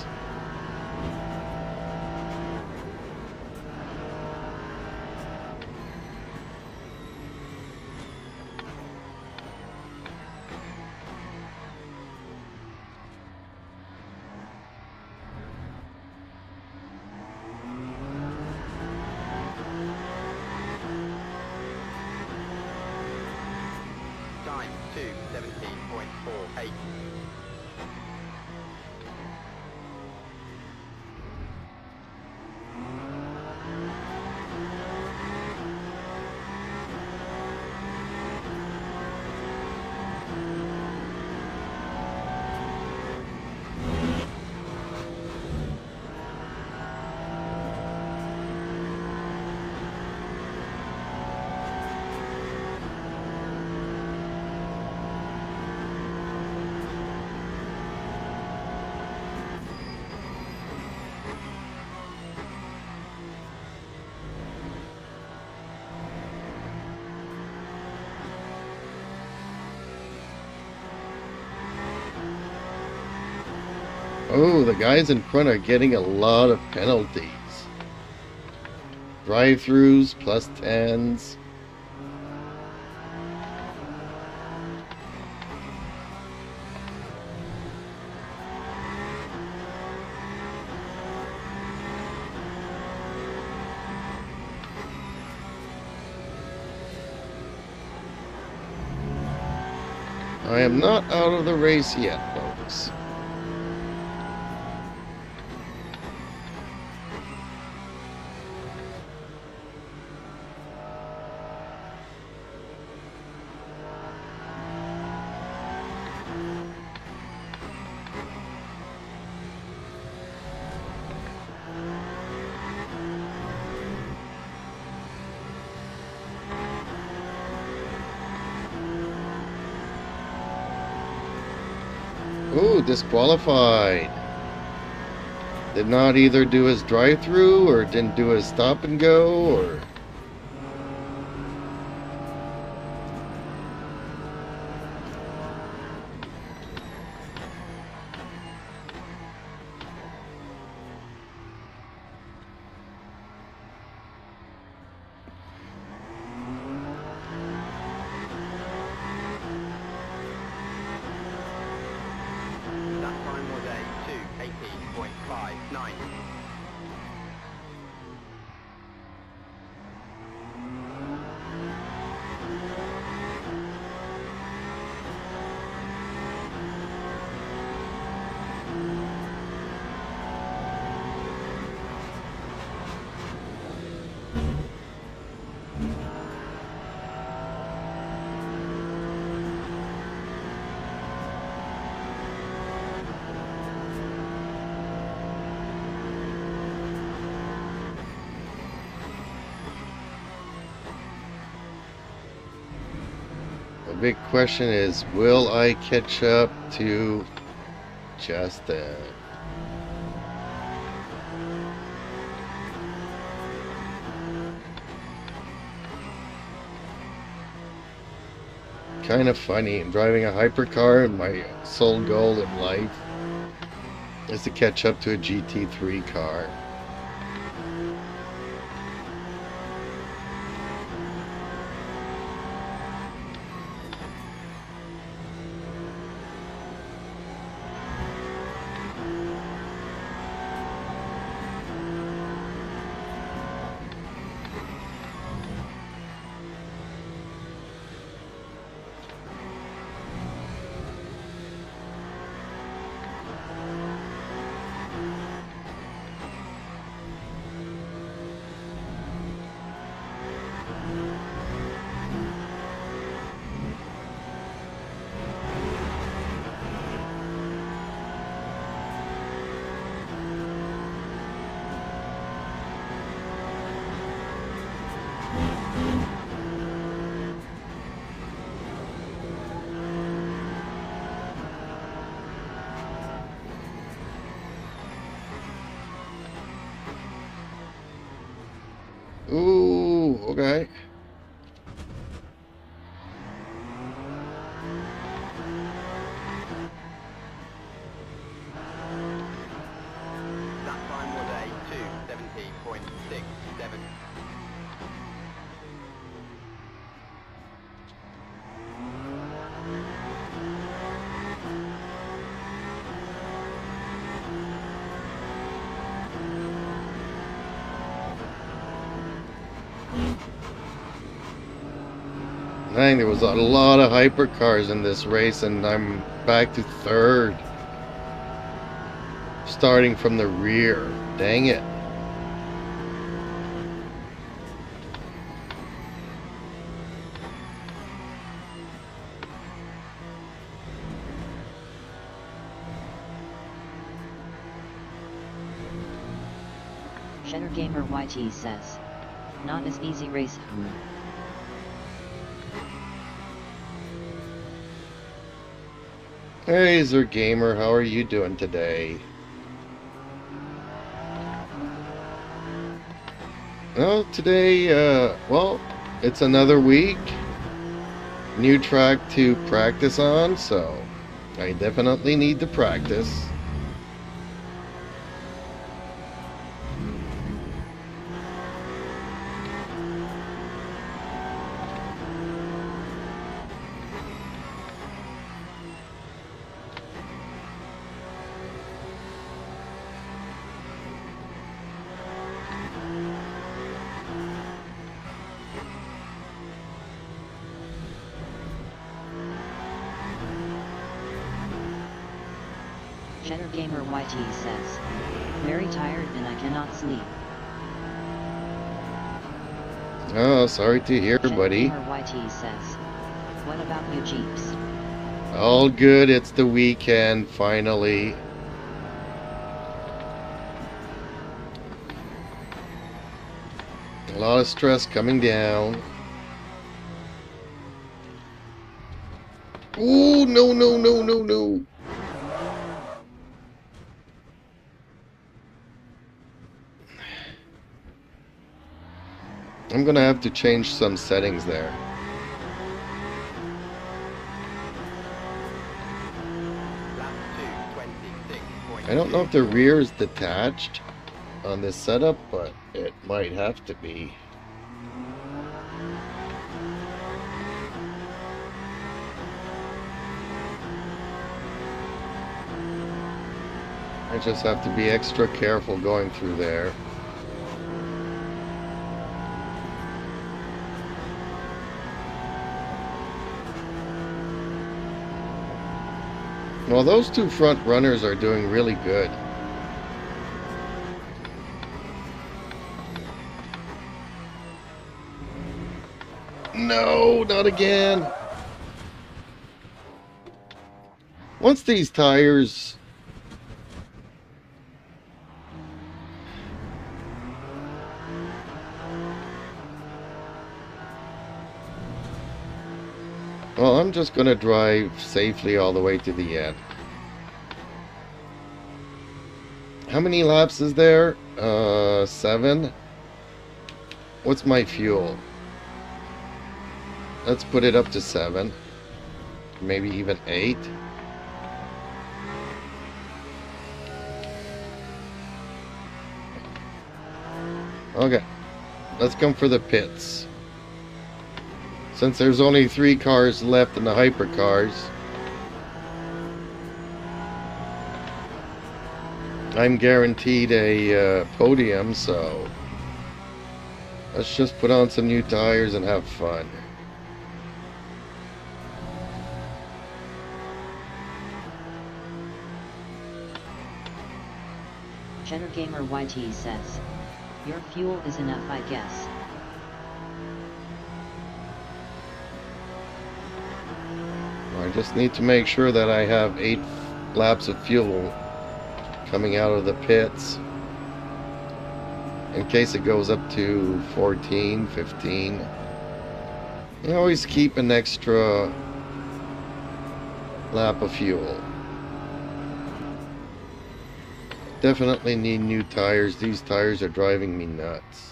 Time 2:17.48. Oh, the guys in front are getting a lot of penalties. Drive-throughs, plus 10s. I am not out of the race yet, folks. Ooh, disqualified. Did not either do his drive-through or didn't do his stop and go or... That time was a 2:18.59. big question is, will I catch up to Justin? Kind of funny. I'm driving a hypercar, and my sole goal in life is to catch up to a GT3 car. Ooh, okay. That time was a 2:17.67. Dang, there was a lot of hypercars in this race, and I'm back to third. Starting from the rear. Dang it. Cheddar Gamer YT says, not as easy race. Hey, Zer Gamer, how are you doing today? Well, today, well, it's another week. New track to practice on, so I definitely need to practice. Cheddar Gamer YT says, very tired and I cannot sleep. Oh, sorry to hear, Cheddar buddy. Gamer YT says, what about you Jeeps? All good, it's the weekend, finally. A lot of stress coming down. Ooh, no, no, no, no, no. I'm gonna have to change some settings there. Lap 2:26.2. I don't know if the rear is detached on this setup, but it might have to be. I just have to be extra careful going through there. Well, those two front runners are doing really good. No, not again. Once these tires... Well, I'm just gonna drive safely all the way to the end. How many laps is there? 7. What's my fuel? Let's put it up to 7. Maybe even 8. Okay. Let's come for the pits. Since there's only 3 cars left in the hypercars, I'm guaranteed a podium, so let's just put on some new tires and have fun. Cheddar Gamer YT says, your fuel is enough, I guess. I just need to make sure that I have 8 laps of fuel coming out of the pits in case it goes up to 14, 15. You always keep an extra lap of fuel. Definitely need new tires. These tires are driving me nuts.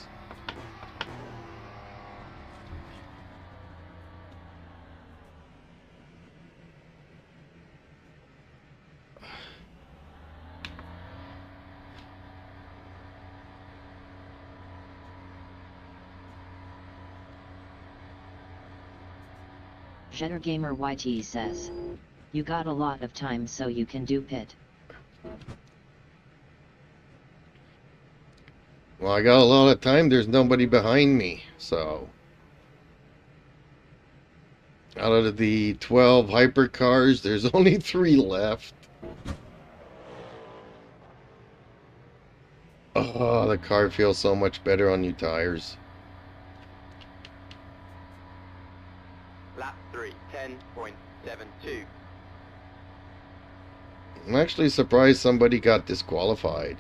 Cheddar Gamer YT says, you got a lot of time so you can do pit. Well, I got a lot of time. There's nobody behind me, so out of the 12 hypercars, there's only 3 left. Oh, the car feels so much better on new tires. Lap 3, 10.72. I'm actually surprised somebody got disqualified.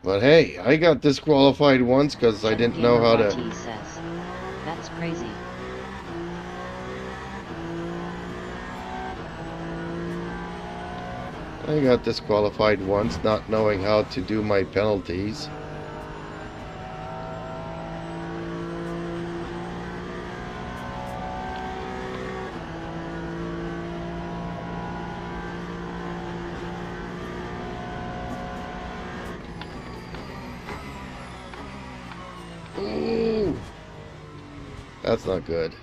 But hey, I got disqualified once because I didn't know how to... YT says, that's crazy. I got disqualified once, not knowing how to do my penalties. Ooh, that's not good.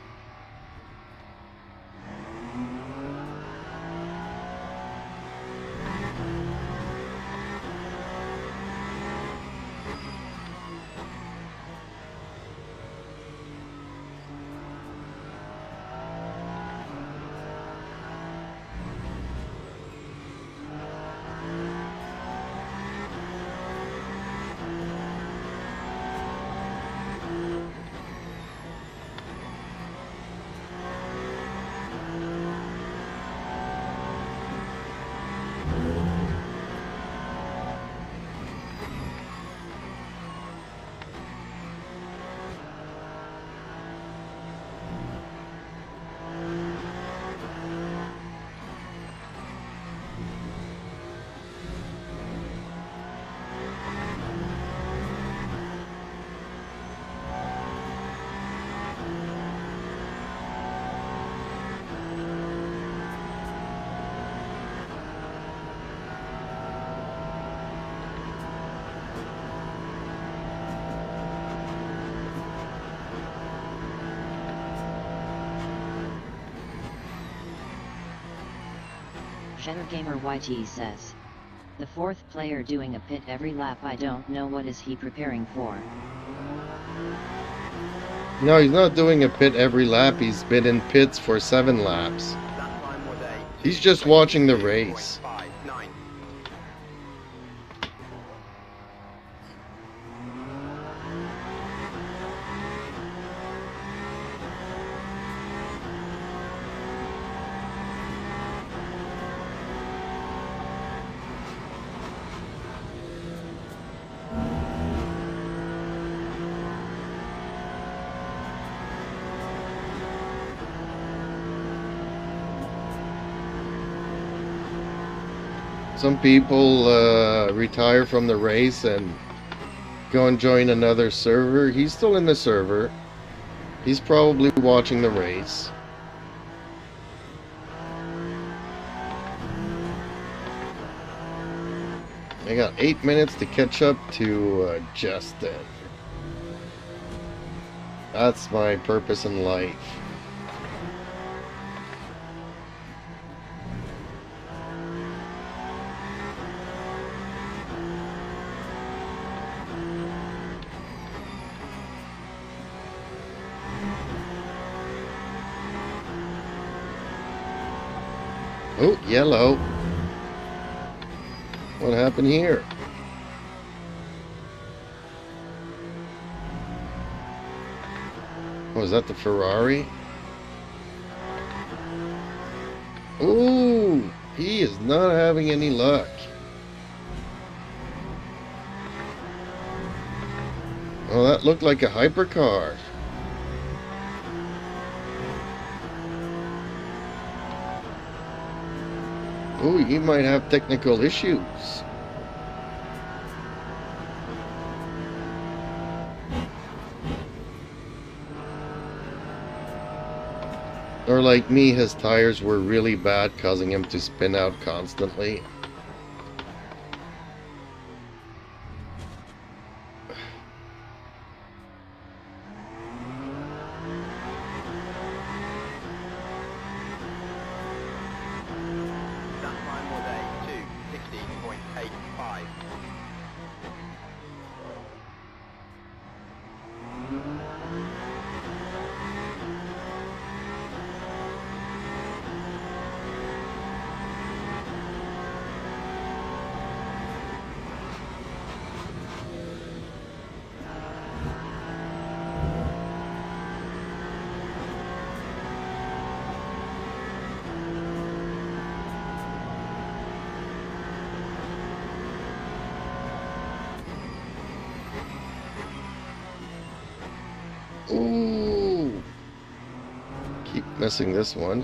Cheddar Gamer YT says, the 4th player doing a pit every lap, I don't know what is he preparing for. No, he's not doing a pit every lap. He's been in pits for 7 laps. That time was a He's just watching the race. 2.59. Some people retire from the race and go and join another server. He's still in the server. He's probably watching the race. I got 8 minutes to catch up to Justin. That's my purpose in life. Oh, yellow. What happened here? Was that the Ferrari? Ooh, he is not having any luck. Oh, that looked like a hypercar. Ooh, he might have technical issues. Or like me, his tires were really bad, causing him to spin out constantly. That time was a 2:16.85. Ooh, keep missing this one.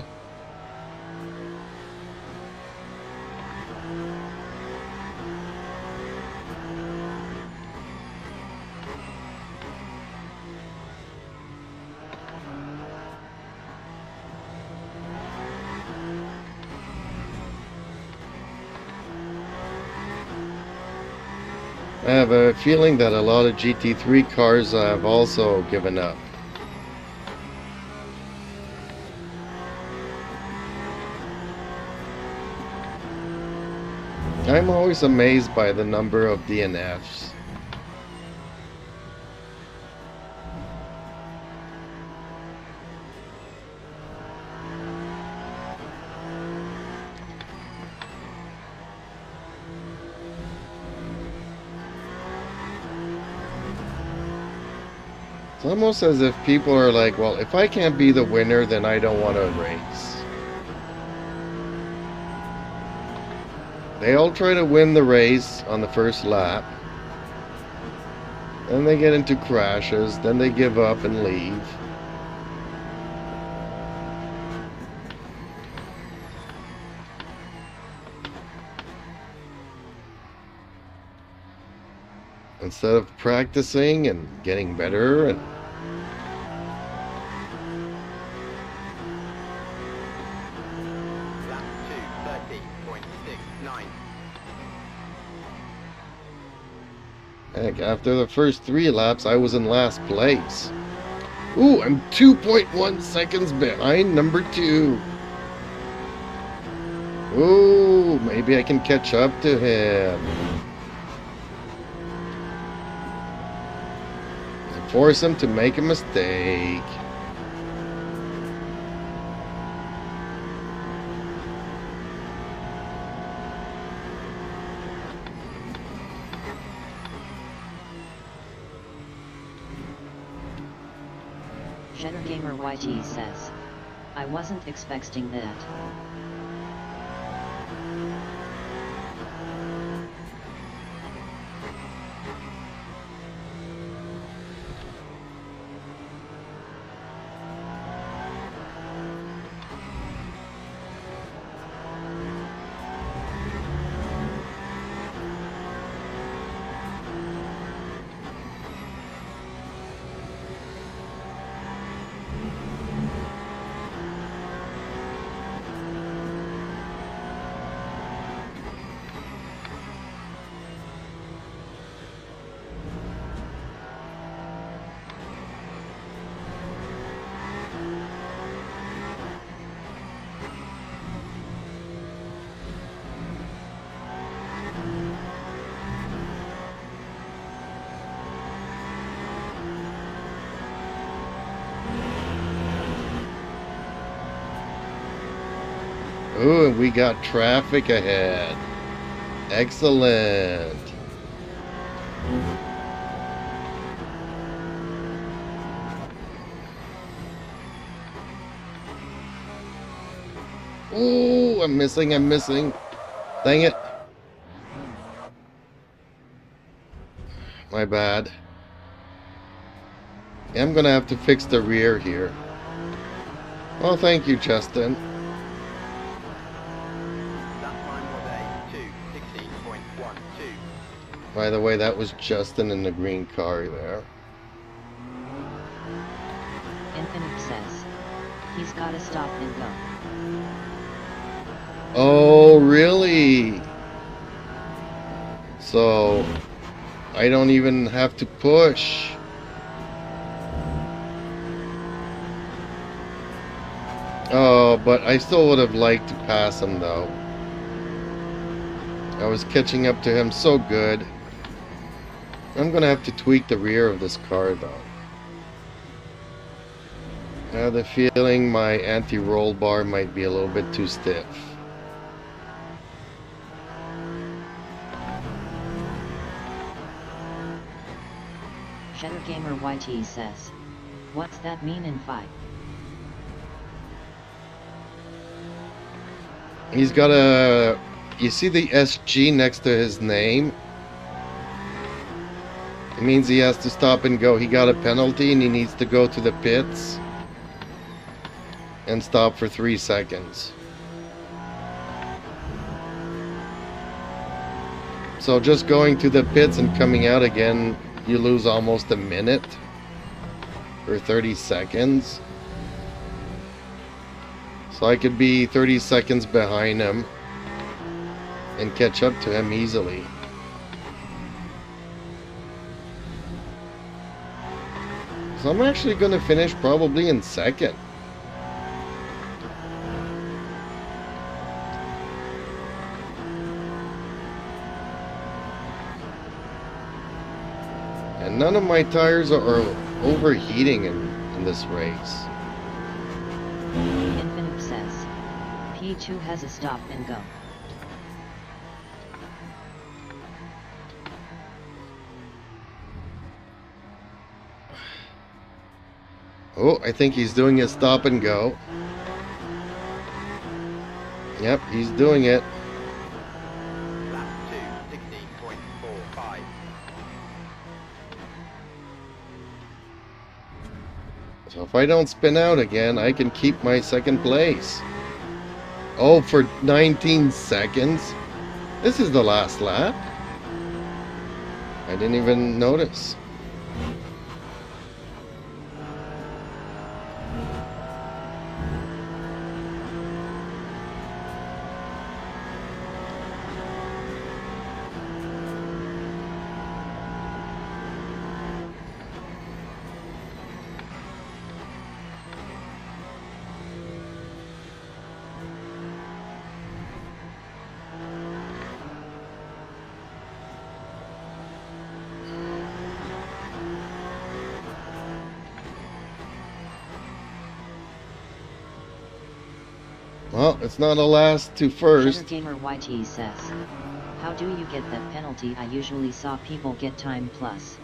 I have a feeling that a lot of GT3 cars have also given up. I'm always amazed by the number of DNFs. It's almost as if people are like, well, if I can't be the winner, then I don't want to race. They all try to win the race on the first lap. Then they get into crashes, then they give up and leave. Instead of practicing and getting better and Lap 2:30.69. heck, after the first 3 laps, I was in last place. Ooh, I'm 2.1 seconds behind number 2. Ooh, maybe I can catch up to him. And force him to make a mistake. Gamer YT says, I wasn't expecting that. Ooh, and we got traffic ahead. Excellent. Ooh, I'm missing. Dang it. My bad. Yeah, I'm gonna have to fix the rear here. Well, thank you, Justin. That time was a 2:16.12. By the way, that was Justin in the green car there. Infinite says. He's gotta stop and go. Oh, really? So, I don't even have to push. Oh, but I still would have liked to pass him, though. I was catching up to him so good. I'm gonna have to tweak the rear of this car, though. I have the feeling my anti-roll bar might be a little bit too stiff. SugarcaneDefender YT says. What's that mean in 5? He's got a... You see the SG next to his name? It means he has to stop and go. He got a penalty and he needs to go to the pits and stop for 3 seconds. So just going to the pits and coming out again, you lose almost a minute or 30 seconds. So I could be 30 seconds behind him and catch up to him easily. So I'm actually going to finish probably in second. And none of my tires are overheating in this race. Infinite says. P2 has a stop and go. Oh, I think he's doing his stop and go. Yep, he's doing it. Lap 2:16.45. So if I don't spin out again, I can keep my second place. Oh, for 19 seconds? This is the last lap? I didn't even notice. Well, it's not a last to first. SugarcaneDefender YT says. How do you get that penalty? I usually saw people get time plus.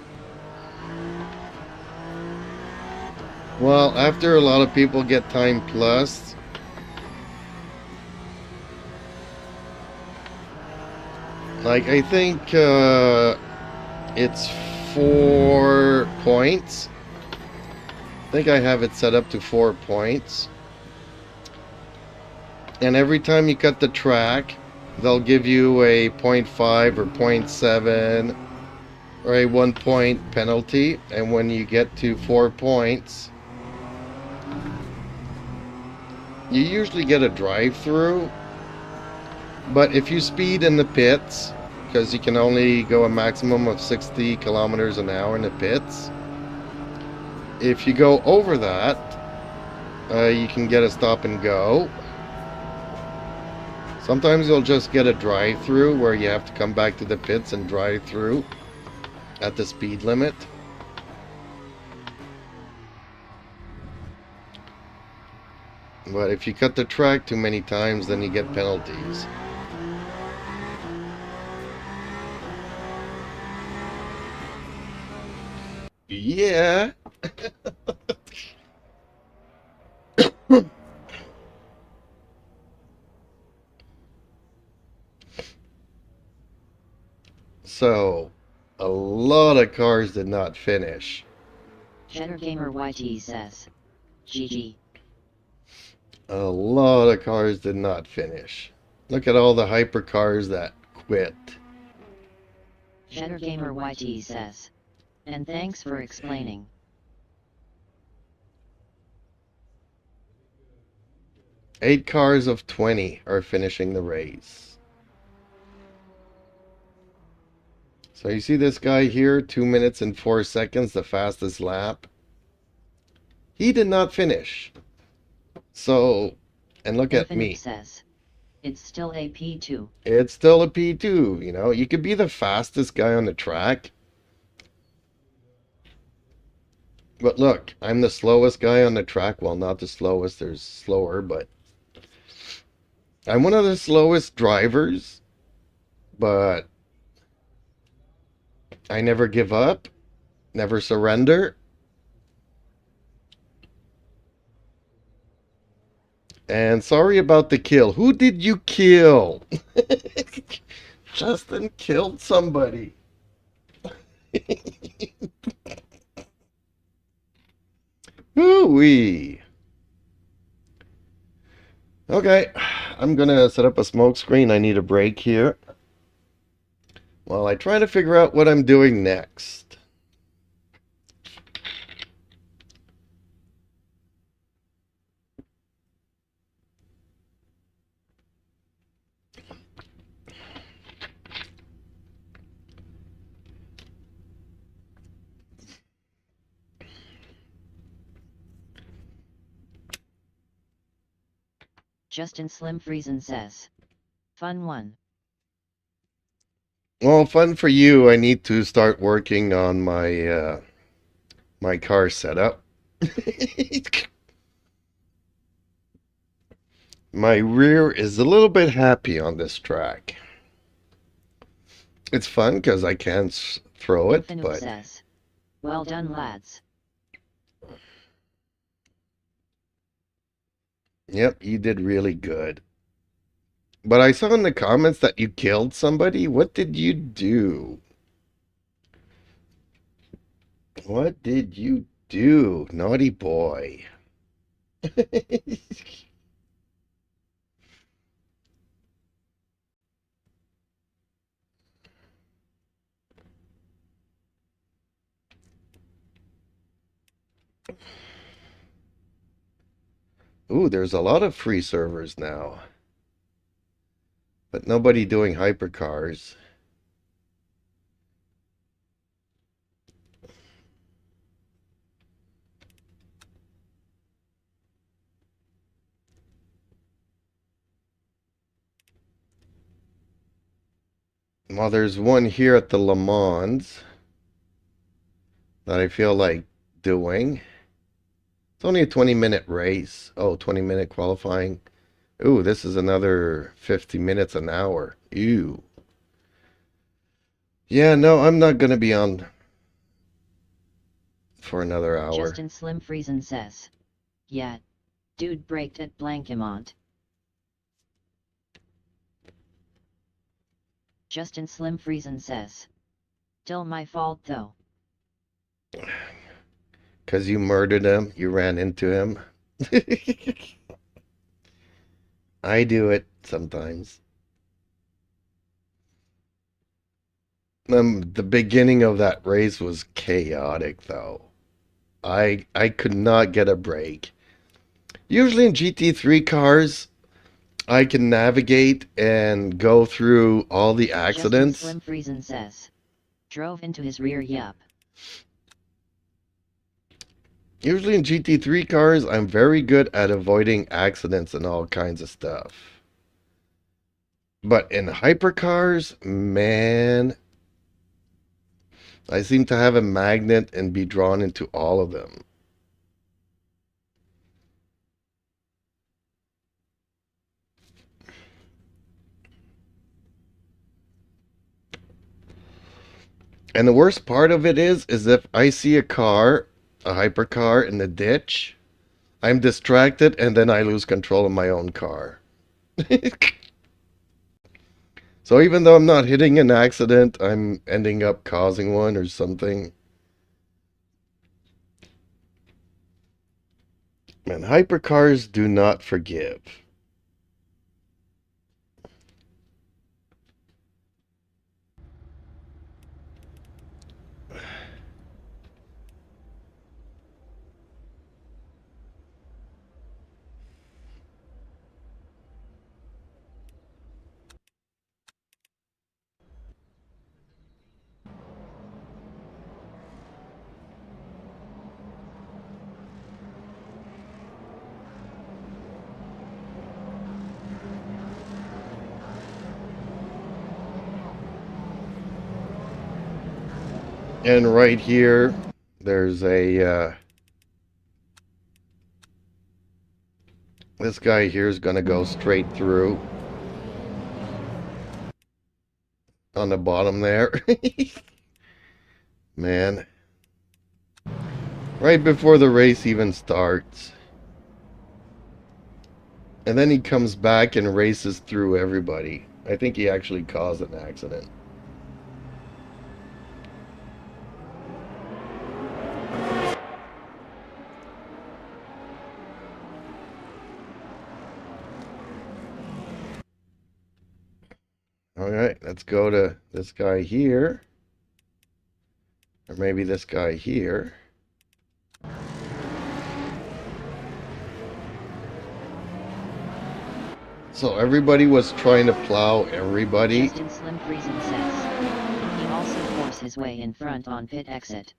Well, after a lot of people get time plus, like I think it's 4 points. I think I have it set up to 4 points. And every time you cut the track, they'll give you a 0.5 or 0.7 or a 1 point penalty. And when you get to 4 points, you usually get a drive-through. But if you speed in the pits, because you can only go a maximum of 60 kilometers an hour in the pits, if you go over that, you can get a stop and go. Sometimes you'll just get a drive-through where you have to come back to the pits and drive through at the speed limit. But if you cut the track too many times, then you get penalties. Yeah. So, a lot of cars did not finish. Cheddar Gamer YT says, GG. A lot of cars did not finish. Look at all the hypercars that quit. Cheddar Gamer YT says, and thanks for explaining. Eight cars of 20 are finishing the race. So you see this guy here, 2 minutes and 4 seconds, the fastest lap. He did not finish. So, and look at Infinite me. says, it's still a P2. It's still a P2, you know. You could be the fastest guy on the track. But look, I'm the slowest guy on the track. Well, not the slowest. There's slower, but I'm one of the slowest drivers. But I never give up. Never surrender. And sorry about the kill. Who did you kill? Justin killed somebody. Ooh-wee. Okay, I'm gonna set up a smoke screen. I need a break here while I try to figure out what I'm doing next. Justin Slim Friesen says, fun one. Well, fun for you. I need to start working on my my car setup. My rear is a little bit happy on this track. It's fun because I can throw it, Infinite but says, well done lads. yep, you did really good. But I saw in the comments that you killed somebody. What did you do? What did you do, naughty boy? Ooh, there's a lot of free servers now. But nobody doing hypercars. Well, there's one here at the Le Mans that I feel like doing. It's only a 20-minute race. Oh, 20-minute qualifying. Ooh, this is another 50 minutes an hour. Ew. Yeah, no, I'm not going to be on for another hour. Justin Slim Friesen says, yeah, dude braked at Blankimont. Justin Slim Friesen says, still my fault though. Because you murdered him, you ran into him. I do it sometimes. The beginning of that race was chaotic, though. I could not get a break. Usually in GT3 cars, I can navigate and go through all the accidents. Justin Slim Friesen says, drove into his rear, yup. Usually in GT3 cars, I'm very good at avoiding accidents and all kinds of stuff. But in hypercars, man, I seem to have a magnet and be drawn into all of them. And the worst part of it is if I see a car, a hypercar in the ditch, I'm distracted and then I lose control of my own car. So even though I'm not hitting an accident, I'm ending up causing one or something. Man, hypercars do not forgive. And right here, there's a, this guy here is going to go straight through on the bottom there. Man. Right before the race even starts. And then he comes back and races through everybody. I think he actually caused an accident. Alright, let's go to this guy here. Or maybe this guy here. So everybody was trying to plow everybody. Justin Slim Friesen says. He also forced his way in front on pit exit.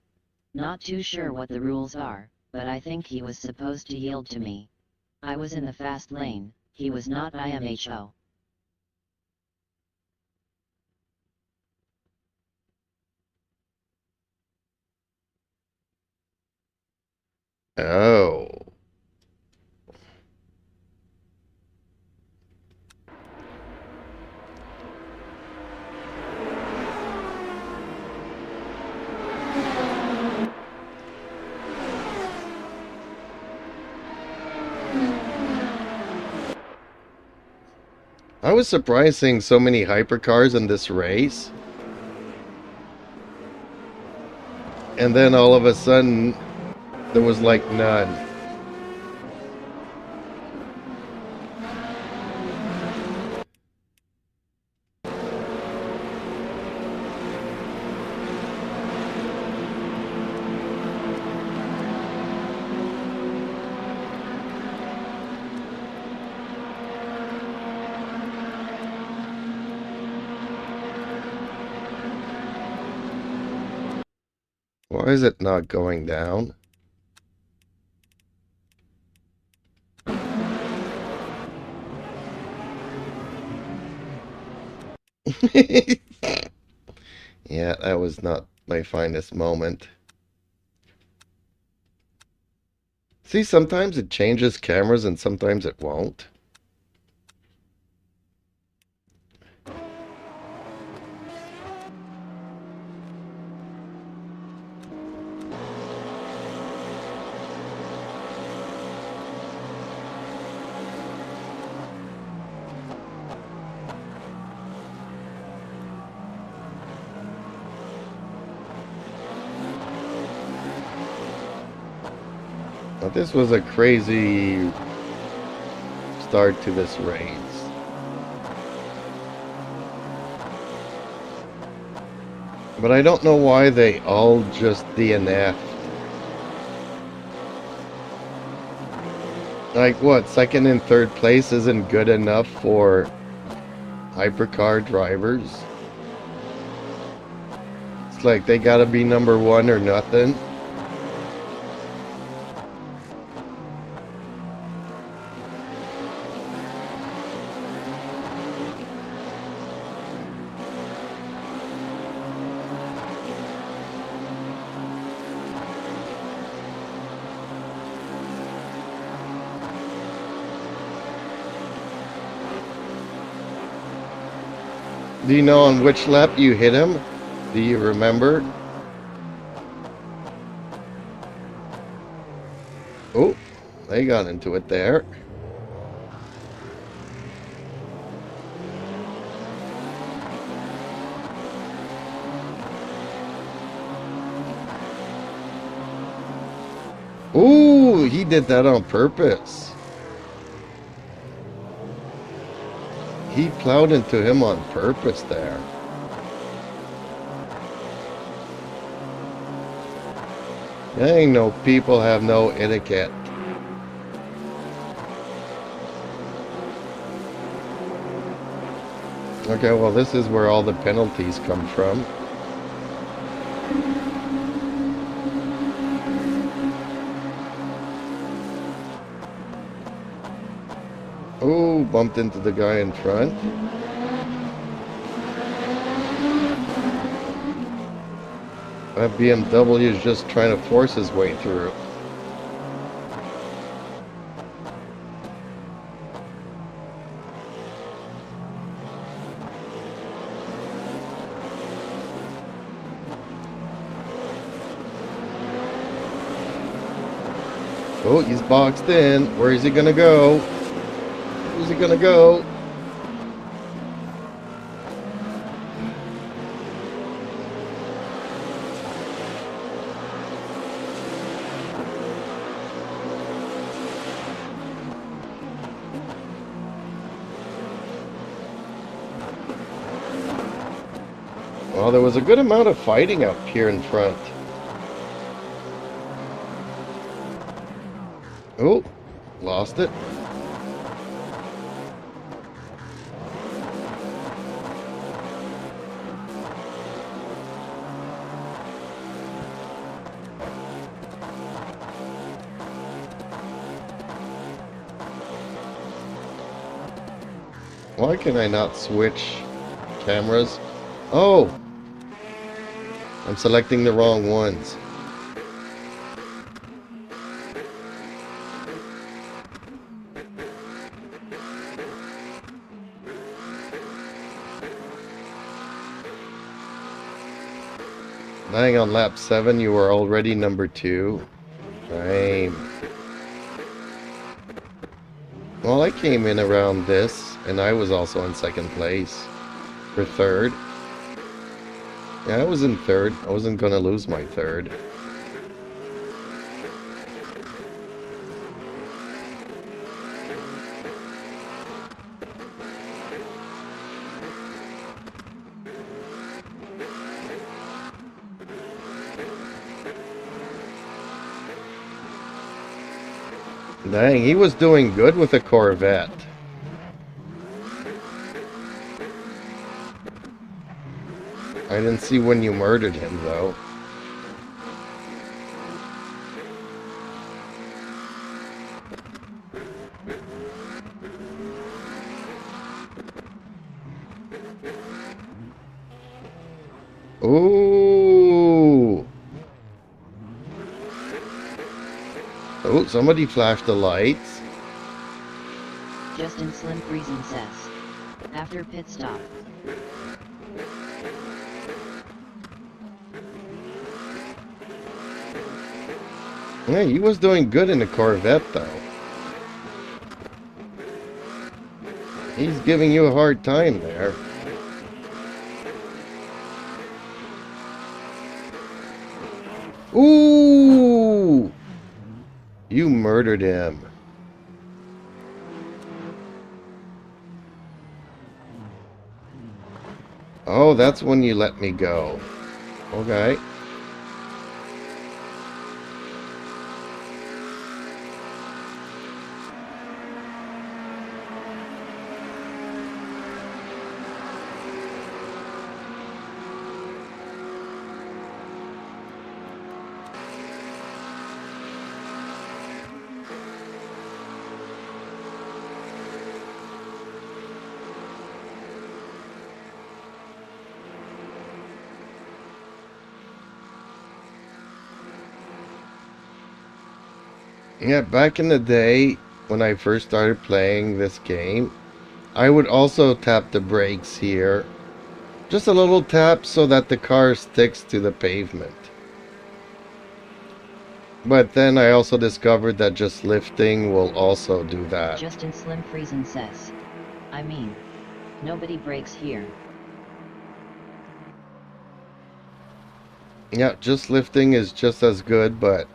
Not too sure what the rules are, but I think he was supposed to yield to me. I was in the fast lane, he was not IMHO. Oh. I was surprised seeing so many hypercars in this race. And then all of a sudden, there was like none. Why is it not going down? Yeah, that was not my finest moment. See, sometimes it changes cameras and sometimes it won't. But this was a crazy start to this race. But I don't know why they all just DNF'd. Like what, second and third place isn't good enough for hypercar drivers? It's like they gotta be number one or nothing. Do you know on which lap you hit him? Do you remember? Oh, they got into it there. Ooh, he did that on purpose. He plowed into him on purpose there. Dang, no, people have no etiquette. Okay, well, this is where all the penalties come from. Oh, bumped into the guy in front. That BMW is just trying to force his way through. Oh, he's boxed in. Where is he gonna go? Where's he gonna go? Well, there was a good amount of fighting up here in front. Oh, lost it. Why can I not switch cameras? Oh! I'm selecting the wrong ones. Dang, on lap 7 you were already number 2. Fine. Well, I came in around this, and I was also in second place. For third. Yeah, I was in third. I wasn't gonna lose my third. Dang, he was doing good with a Corvette. I didn't see when you murdered him, though. Ooh! Oh, somebody flashed the lights. Justin Slim Freezing says. After pit stop. Yeah, he was doing good in the Corvette, though. He's giving you a hard time there. Ooh! You murdered him. Oh, that's when you let me go. Okay. Yeah, back in the day, when I first started playing this game, I would also tap the brakes here Just a little tap so that the car sticks to the pavement. But then I also discovered that just lifting will also do that. Justin Slim Friesen says. I mean, nobody brakes here. Yeah, just lifting is just as good, but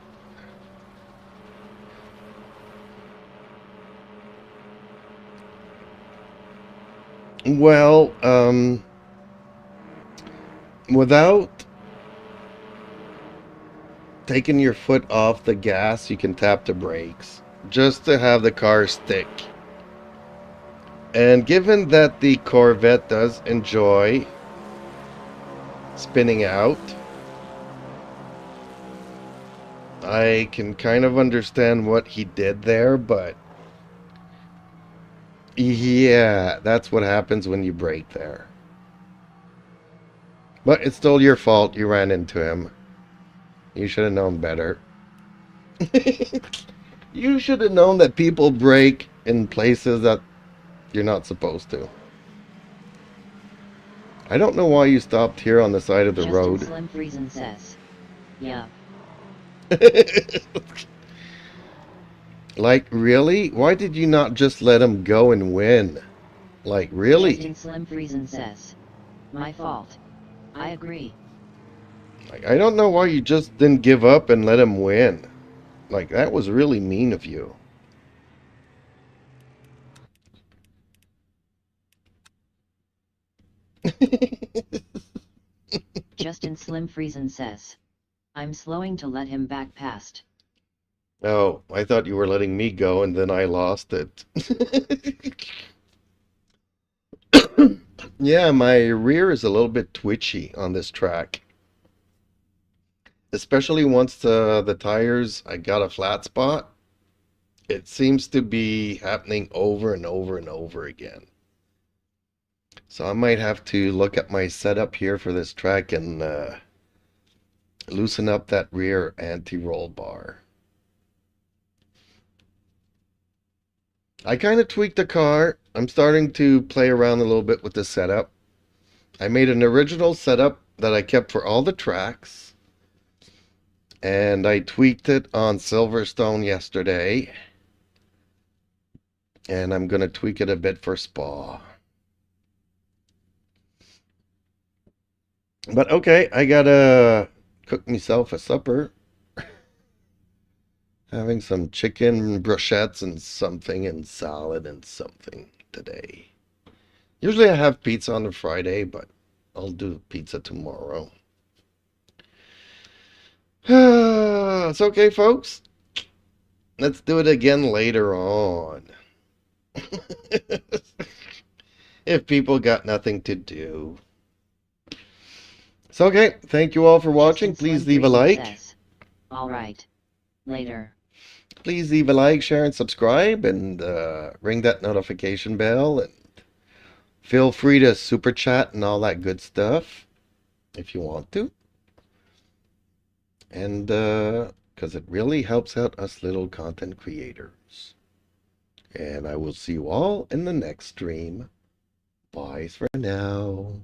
well, without taking your foot off the gas, you can tap the brakes just to have the car stick. And given that the Corvette does enjoy spinning out, I can kind of understand what he did there, but yeah, that's what happens when you brake there. But it's still your fault, you ran into him. You should have known better. You should have known that people brake in places that you're not supposed to. I don't know why you stopped here on the side of the Justin road. Slim Friesen says. Yeah. Like, really? Why did you not just let him go and win? Like, really? Justin Slim Friesen says. My fault. I agree. Like, I don't know why you just didn't give up and let him win. Like, that was really mean of you. Justin Slim Friesen says. I'm slowing to let him back past. Oh, I thought you were letting me go and then I lost it. Yeah, my rear is a little bit twitchy on this track. Especially once the tires, I got a flat spot. It seems to be happening over and over and over again. So I might have to look at my setup here for this track and loosen up that rear anti-roll bar. I kind of tweaked the car. I'm starting to play around a little bit with the setup. I made an original setup that I kept for all the tracks. And I tweaked it on Silverstone yesterday. And I'm going to tweak it a bit for Spa. But okay, I gotta cook myself a supper. Having some chicken brochettes and something and salad and something today. Usually I have pizza on a Friday, but I'll do pizza tomorrow. It's okay, folks. Let's do it again later on. If people got nothing to do. So, okay, thank you all for watching. Justin Please Slim leave a Friesen like. says. All right. Later. Please leave a like, share, and subscribe, and ring that notification bell. And feel free to super chat and all that good stuff if you want to. And because it really helps out us little content creators. And I will see you all in the next stream. Bye for now.